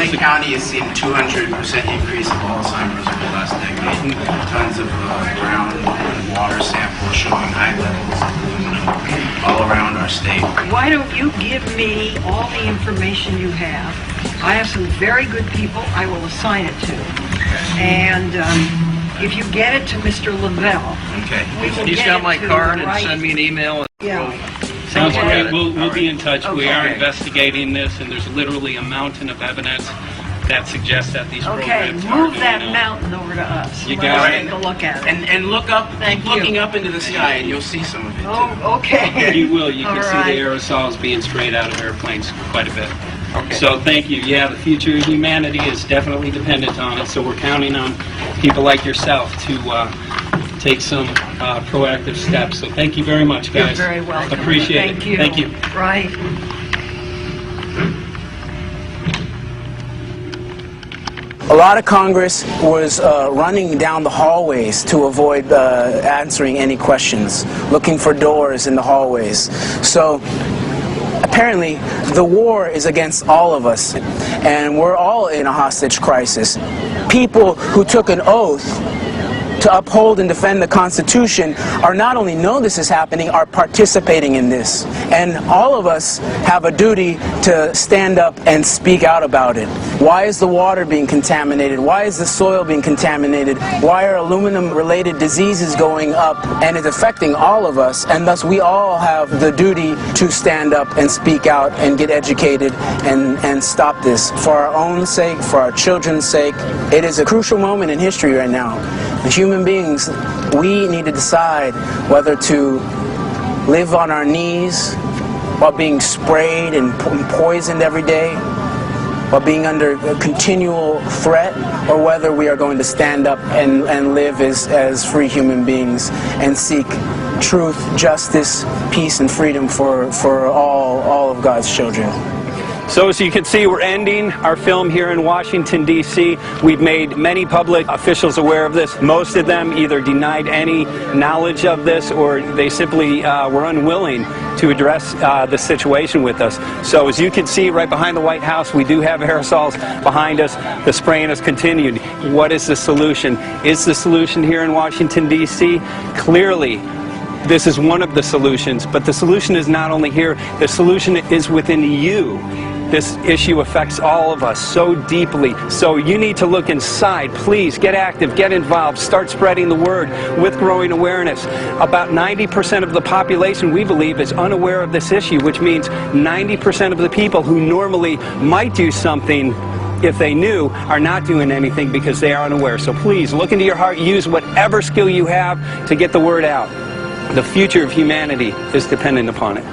LA County has seen a 200% increase of Alzheimer's over the last decade. Tons of ground and water samples showing high levels of aluminum all around our state. Why don't you give me all the information you have? I have some very good people I will assign it to. And if you get it to Mr. Lavelle, okay. He's got my card and send me an email. Yeah. Sounds Okay. great. We'll be in touch. We are Okay. investigating this, and there's literally a mountain of evidence that suggests that these Okay, programs move are that going on. mountain over to us. You Let got us it. take a look at it. And look up, Thank you. looking up into the sky, and you'll see some of it. Oh, okay. You will. You can All see right. the aerosols being sprayed out of airplanes quite a bit. Okay. So thank you. Yeah, the future of humanity is definitely dependent on it. So we're counting on people like yourself to take some proactive steps. So thank you very much, guys. You're very welcome. Appreciate Thank it. you. Thank you. Right. A lot of Congress was running down the hallways to avoid answering any questions, looking for doors in the hallways. So apparently the war is against all of us, and we're all in a hostage crisis. People who took an oath to uphold and defend the Constitution are not only know this is happening, are participating in this. And all of us have a duty to stand up and speak out about it. Why is the water being contaminated? Why is the soil being contaminated? Why are aluminum-related diseases going up? And it's affecting all of us, and thus we all have the duty to stand up and speak out and get educated and stop this. For our own sake, for our children's sake, it is a crucial moment in history right now. As human beings, we need to decide whether to live on our knees while being sprayed and poisoned every day, while being under a continual threat, or whether we are going to stand up and live as free human beings and seek truth, justice, peace, and freedom for all of God's children. So as you can see, we're ending our film here in Washington, D.C. We've made many public officials aware of this. Most of them either denied any knowledge of this, or they simply were unwilling to address the situation with us. So as you can see right behind the White House, we do have aerosols behind us. The spraying has continued. What is the solution? Is the solution here in Washington, D.C.? Clearly, this is one of the solutions, but the solution is not only here, the solution is within you. This issue affects all of us so deeply. So you need to look inside. Please get active, get involved, start spreading the word with growing awareness. About 90% of the population, we believe, is unaware of this issue, which means 90% of the people who normally might do something if they knew are not doing anything because they are unaware. So please look into your heart, use whatever skill you have to get the word out. The future of humanity is dependent upon it.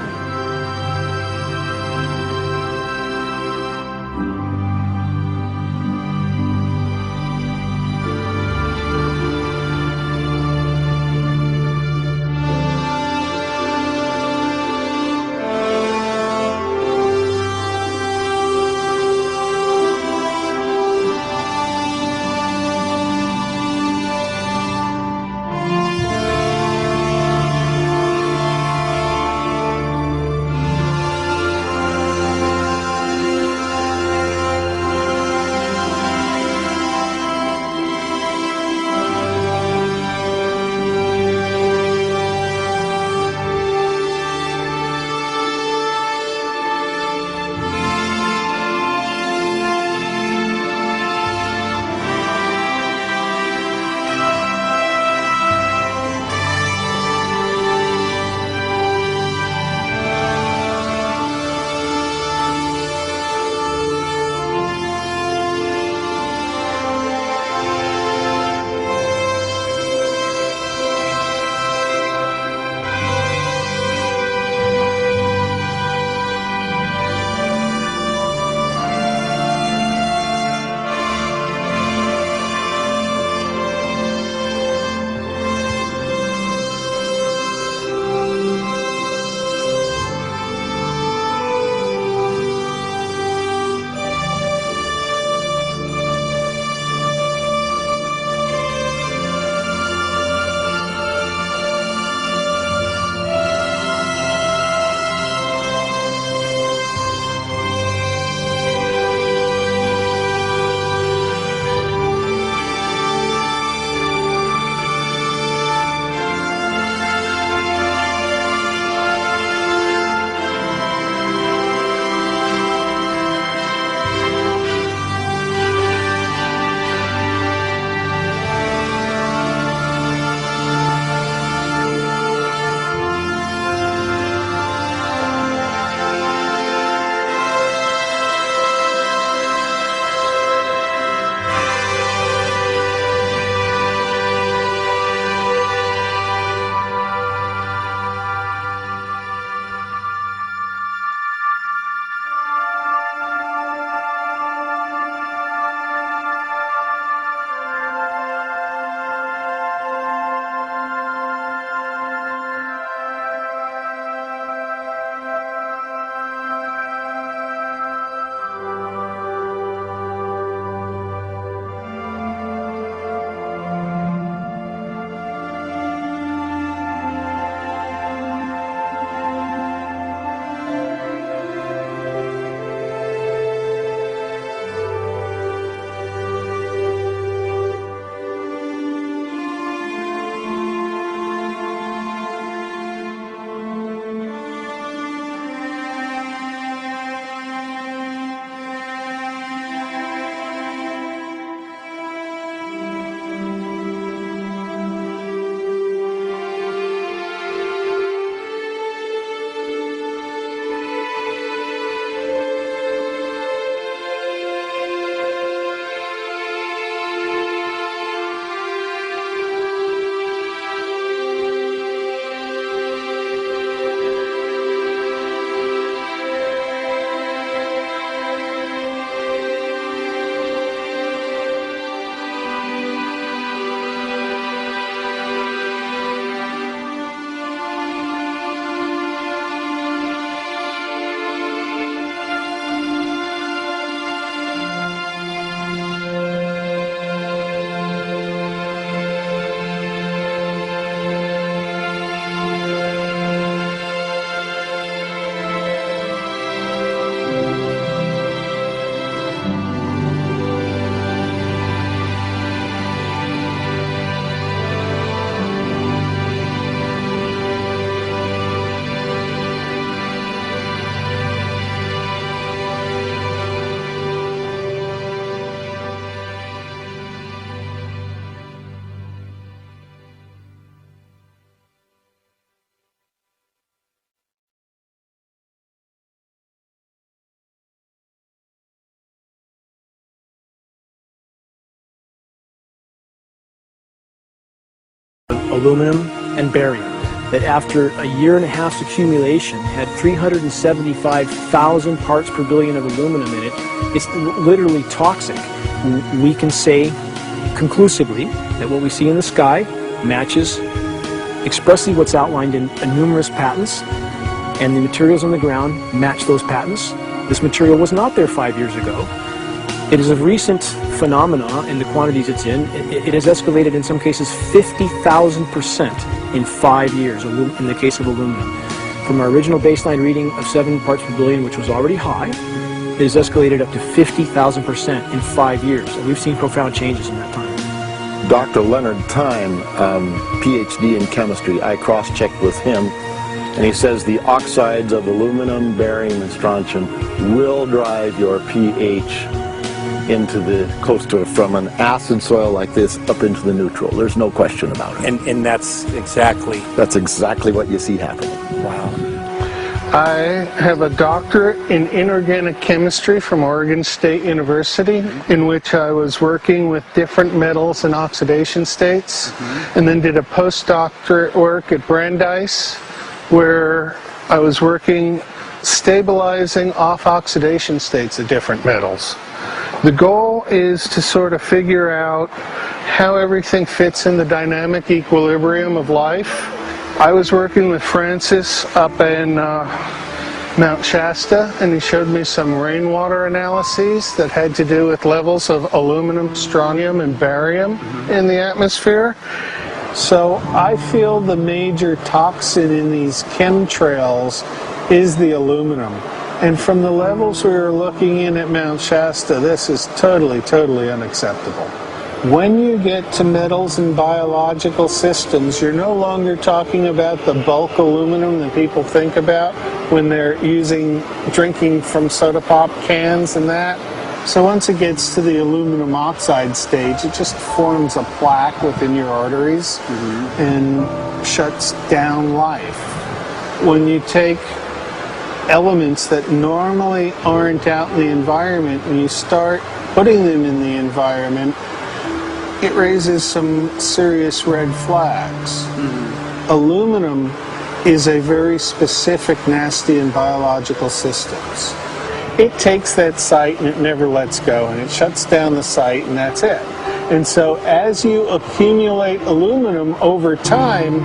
aluminum, and barium, that after a year and a half's accumulation had 375,000 parts per billion of aluminum in it. It's literally toxic. We can say conclusively that what we see in the sky matches expressly what's outlined in numerous patents, and the materials on the ground match those patents. This material was not there 5 years ago. It is a recent phenomena in the quantities it's in. It has escalated in some cases 50,000% in 5 years in the case of aluminum. From our original baseline reading of 7 parts per billion, which was already high, it has escalated up to 50,000% in 5 years. And we've seen profound changes in that time. Dr. Leonard Time, PhD in chemistry, I cross-checked with him, and he says the oxides of aluminum, barium, and strontium will drive your pH into the coastal, from an acid soil like this up into the neutral. There's no question about it. And that's exactly what you see happening. Wow. I have a doctorate in inorganic chemistry from Oregon State University, in which I was working with different metals and oxidation states, and then did a postdoctorate work at Brandeis, where I was working stabilizing off-oxidation states of different metals. The goal is to sort of figure out how everything fits in the dynamic equilibrium of life. I was working with Francis up in Mount Shasta, and he showed me some rainwater analyses that had to do with levels of aluminum, strontium, and barium in the atmosphere. So I feel the major toxin in these chemtrails is the aluminum. And from the levels we were looking in at Mount Shasta, this is totally, totally unacceptable. When you get to metals and biological systems, you're no longer talking about the bulk aluminum that people think about when they're drinking from soda pop cans and that. So once it gets to the aluminum oxide stage, it just forms a plaque within your arteries and shuts down life. When you take elements that normally aren't out in the environment and you start putting them in the environment, it raises some serious red flags. Aluminum is a very specific, nasty in biological systems. It takes that site and it never lets go, and it shuts down the site, and that's it. And so as you accumulate aluminum over time,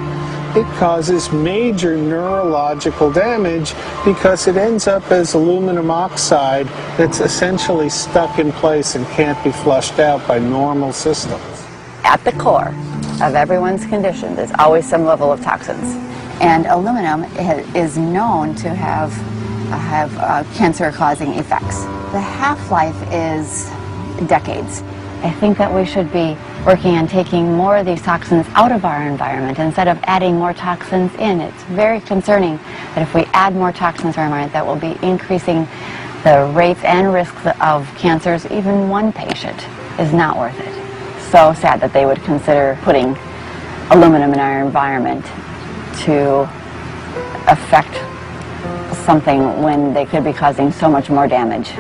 it causes major neurological damage because it ends up as aluminum oxide that's essentially stuck in place and can't be flushed out by normal systems. At the core of everyone's condition, there's always some level of toxins. And aluminum is known to have cancer-causing effects. The half-life is decades. I think that we should be working on taking more of these toxins out of our environment instead of adding more toxins in. It's very concerning that if we add more toxins to our environment, that will be increasing the rates and risks of cancers. Even one patient is not worth it. So sad that they would consider putting aluminum in our environment to affect something when they could be causing so much more damage.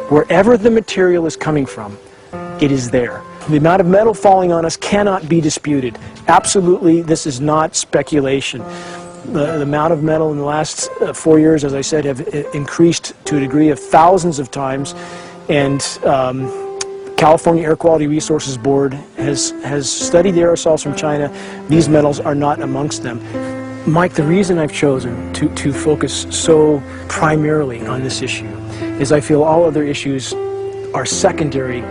Wherever the material is coming from, it is there. The amount of metal falling on us cannot be disputed. Absolutely, this is not speculation. The amount of metal in the last 4 years, as I said, have increased to a degree of thousands of times, and California Air Quality Resources Board has studied the aerosols from China. These metals are not amongst them. Mike, the reason I've chosen to focus so primarily on this issue is I feel all other issues are secondary.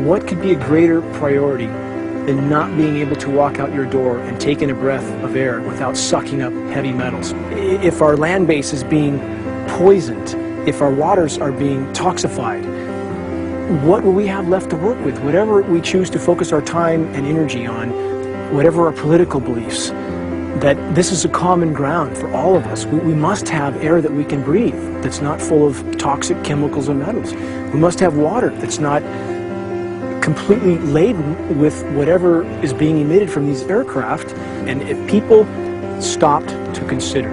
What could be a greater priority than not being able to walk out your door and take in a breath of air without sucking up heavy metals? If our land base is being poisoned, if our waters are being toxified, what will we have left to work with? Whatever we choose to focus our time and energy on, whatever our political beliefs, that this is a common ground for all of us. We must have air that we can breathe that's not full of toxic chemicals and metals. We must have water that's not completely laden with whatever is being emitted from these aircraft. And if people stopped to consider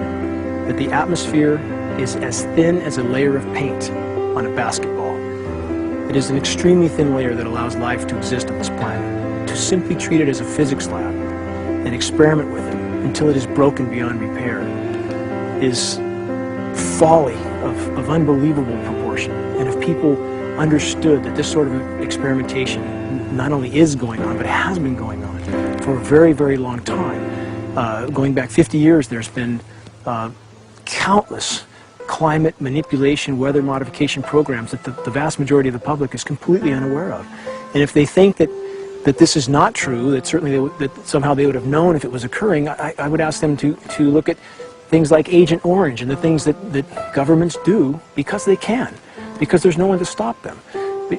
that the atmosphere is as thin as a layer of paint on a basketball, it is an extremely thin layer that allows life to exist on this planet. To simply treat it as a physics lab and experiment with it until it is broken beyond repair is folly of unbelievable proportion. And if people understood that this sort of experimentation not only is going on, but has been going on for a very, very long time. Going back 50 years, there's been countless climate manipulation, weather modification programs that the vast majority of the public is completely unaware of. And if they think that this is not true, that certainly that somehow they would have known if it was occurring, I would ask them to look at things like Agent Orange and the things that governments do because they can, because there's no one to stop them,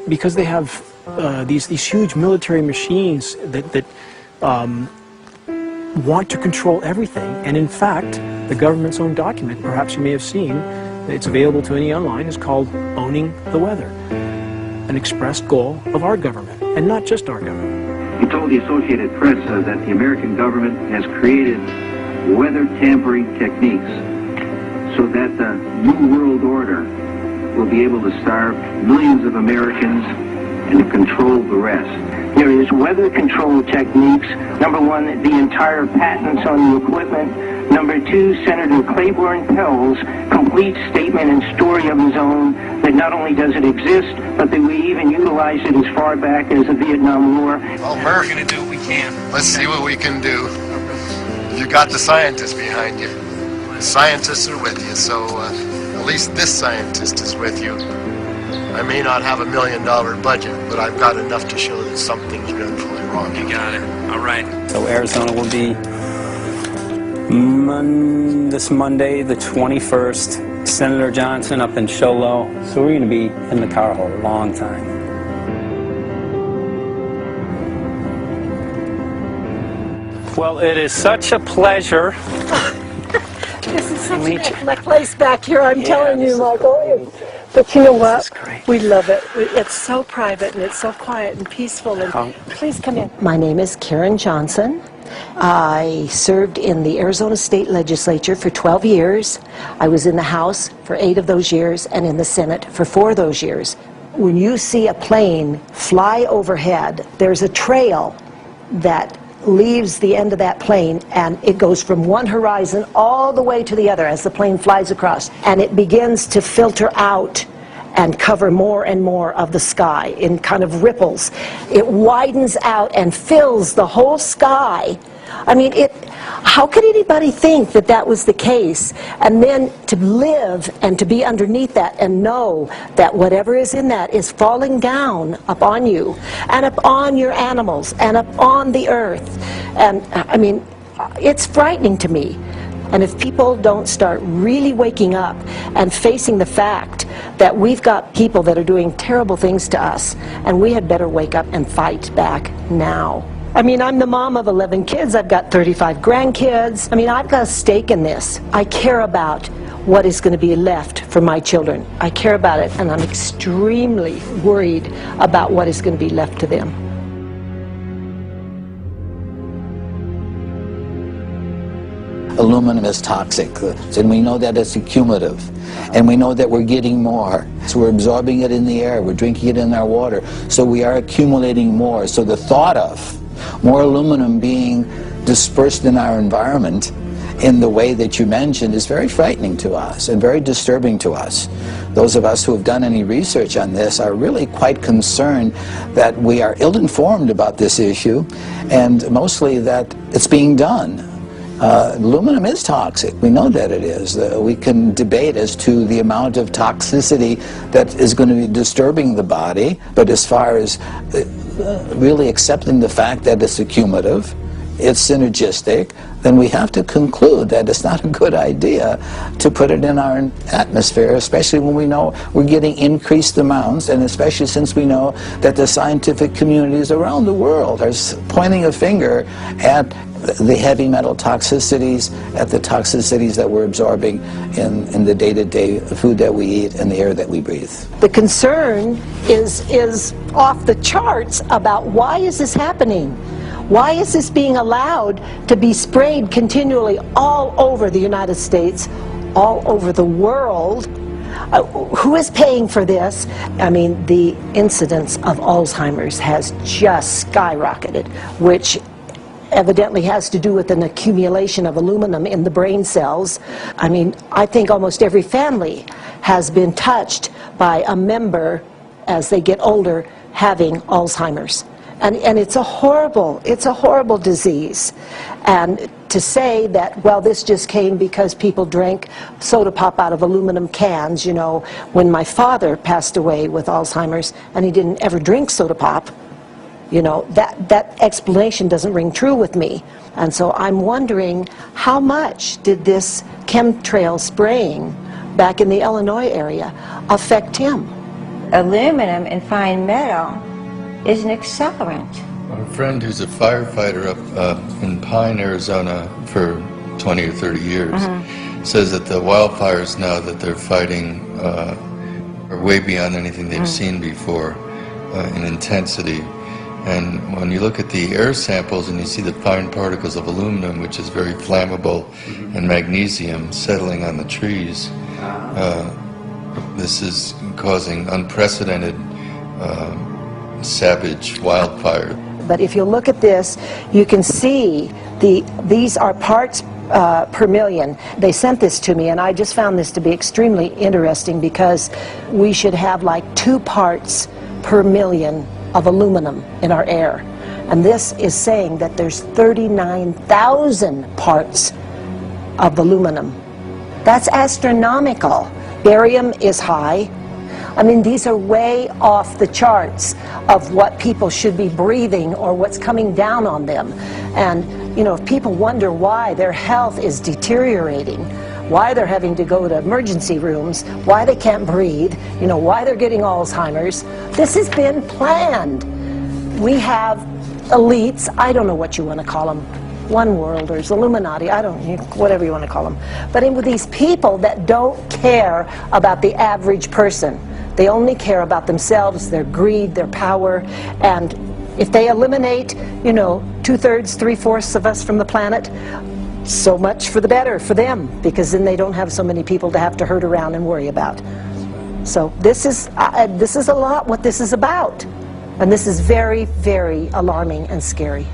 because they have these huge military machines that want to control everything. And in fact, the government's own document, perhaps you may have seen, it's available to any online, is called Owning the Weather, an expressed goal of our government, and not just our government. He told the Associated Press that the American government has created weather tampering techniques so that the New World Order will be able to starve millions of Americans and to control the rest. There is weather control techniques. Number one, the entire patents on the equipment. Number two, Senator Claiborne Pell's complete statement and story of his own that not only does it exist, but that we even utilize it as far back as the Vietnam War. Well, Murph, we're going to do what we can. Let's see what we can do. You got the scientists behind you. The scientists are with you, so at least this scientist is with you. I may not have $1 million budget, but I've got enough to show that something's dreadfully wrong. You got it. All right. So Arizona will be this Monday, the 21st. Senator Johnson up in Show Low. So we're going to be in the car hole a long time. Well, it is such a pleasure. This is such a place back here, I'm telling you, Michael. But you know what? We love it. It's so private and it's so quiet and peaceful. And please come in. My name is Karen Johnson. I served in the Arizona State Legislature for 12 years. I was in the House for 8 of those years and in the Senate for 4 of those years. When you see a plane fly overhead, there's a trail that leaves the end of that plane, and it goes from one horizon all the way to the other as the plane flies across, and it begins to filter out and cover more and more of the sky in kind of ripples. It widens out and fills the whole sky. I mean, how could anybody think that that was the case? And then to live and to be underneath that and know that whatever is in that is falling down upon you and upon your animals and upon the earth. And I mean, it's frightening to me. And if people don't start really waking up and facing the fact that we've got people that are doing terrible things to us, and we had better wake up and fight back now. I mean, I'm the mom of 11 kids. I've got 35 grandkids. I mean, I've got a stake in this. I care about what is going to be left for my children. I care about it, and I'm extremely worried about what is going to be left to them. Aluminum is toxic, and we know that it's accumulative, and we know that we're getting more. So we're absorbing it in the air, we're drinking it in our water, so we are accumulating more. So the thought of more aluminum being dispersed in our environment in the way that you mentioned is very frightening to us and very disturbing to us. Those of us who have done any research on this are really quite concerned that we are ill-informed about this issue, and mostly that it's being done. Aluminum is toxic. We know that it is. We can debate as to the amount of toxicity that is going to be disturbing the body, but as far as really accepting the fact that it's accumulative, it's synergistic, then we have to conclude that it's not a good idea to put it in our atmosphere, especially when we know we're getting increased amounts, and especially since we know that the scientific communities around the world are pointing a finger at the heavy metal toxicities, at the toxicities that we're absorbing in the day-to-day food that we eat and the air that we breathe. The concern is off the charts about why is this happening? Why is this being allowed to be sprayed continually all over the United States, all over the world? Who is paying for this? I mean, the incidence of Alzheimer's has just skyrocketed, which evidently has to do with an accumulation of aluminum in the brain cells. I mean, I think almost every family has been touched by a member as they get older having Alzheimer's. And it's a horrible disease. And to say that, well, this just came because people drank soda pop out of aluminum cans, you know, when my father passed away with Alzheimer's and he didn't ever drink soda pop, you know, that explanation doesn't ring true with me. And so I'm wondering, how much did this chemtrail spraying back in the Illinois area affect him? Aluminum and fine metal is an accelerant. A friend who's a firefighter up in Pine, Arizona for 20 or 30 years says that the wildfires now that they're fighting are way beyond anything they've seen before in intensity. And when you look at the air samples and you see the fine particles of aluminum, which is very flammable, and magnesium settling on the trees, this is causing unprecedented savage wildfire. But if you look at this, you can see these are parts per million. They sent this to me, and I just found this to be extremely interesting because we should have like 2 parts per million of aluminum in our air. And this is saying that there's 39,000 parts of aluminum. That's astronomical. Barium is high. I mean, these are way off the charts of what people should be breathing or what's coming down on them. And, you know, if people wonder why their health is deteriorating, why they're having to go to emergency rooms, why they can't breathe, you know, why they're getting Alzheimer's, this has been planned. We have elites, I don't know what you want to call them, one worlders, Illuminati, I don't, whatever you want to call them. But with these people that don't care about the average person. They only care about themselves, their greed, their power, and if they eliminate, you know, 2/3, 3/4 of us from the planet, so much for the better for them, because then they don't have so many people to have to herd around and worry about. So this is a lot what this is about, and this is very, very alarming and scary.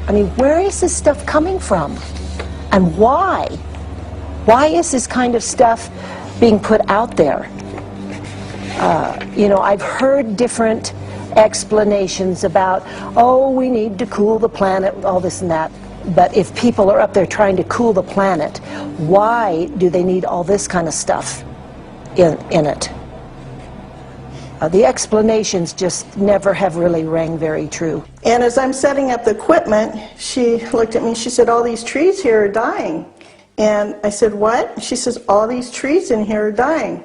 I mean, where is this stuff coming from, and why? Why is this kind of stuff being put out there? You know, I've heard different explanations about, oh, we need to cool the planet, all this and that. But if people are up there trying to cool the planet, why do they need all this kind of stuff in it? The explanations just never have really rang very true. And as I'm setting up the equipment, she looked at me, she said, all these trees here are dying. And I said, what? She says, all these trees in here are dying.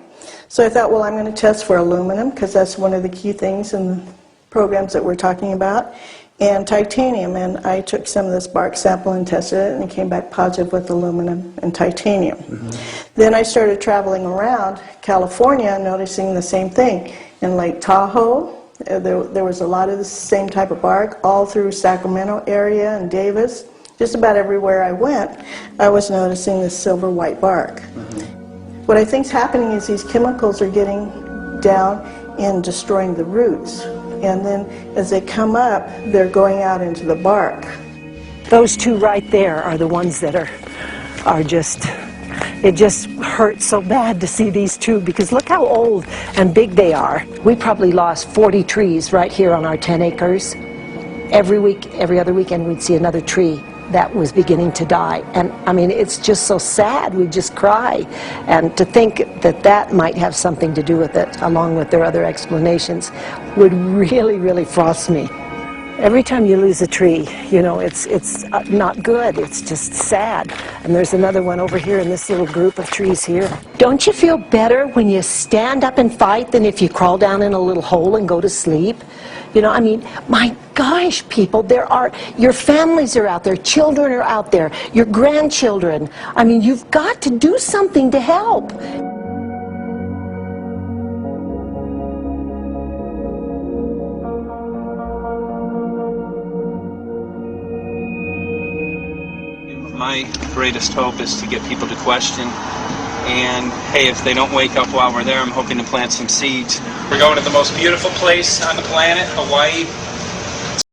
So I thought, well, I'm going to test for aluminum, because that's one of the key things in the programs that we're talking about, and titanium. And I took some of this bark sample and tested it, and it came back positive with aluminum and titanium. Then I started traveling around California, noticing the same thing. In Lake Tahoe, there was a lot of the same type of bark, all through Sacramento area and Davis. Just about everywhere I went, I was noticing this silver white bark. What I think is happening is these chemicals are getting down and destroying the roots. And then as they come up, they're going out into the bark. Those 2 right there are the ones that are just, it just hurts so bad to see these 2, because look how old and big they are. We probably lost 40 trees right here on our 10 acres. Every week, every other weekend, we'd see another tree that was beginning to die. And I mean, it's just so sad, we just cry. And to think that that might have something to do with it, along with their other explanations, would really, really frost me. Every time you lose a tree, you know, it's not good, it's just sad. And there's another one over here in this little group of trees here. Don't you feel better when you stand up and fight than if you crawl down in a little hole and go to sleep? You know, I mean, my gosh, people, your families are out there, children are out there, your grandchildren. I mean, you've got to do something to help. My greatest hope is to get people to question. And hey, if they don't wake up while we're there, I'm hoping to plant some seeds. We're going to the most beautiful place on the planet, Hawaii.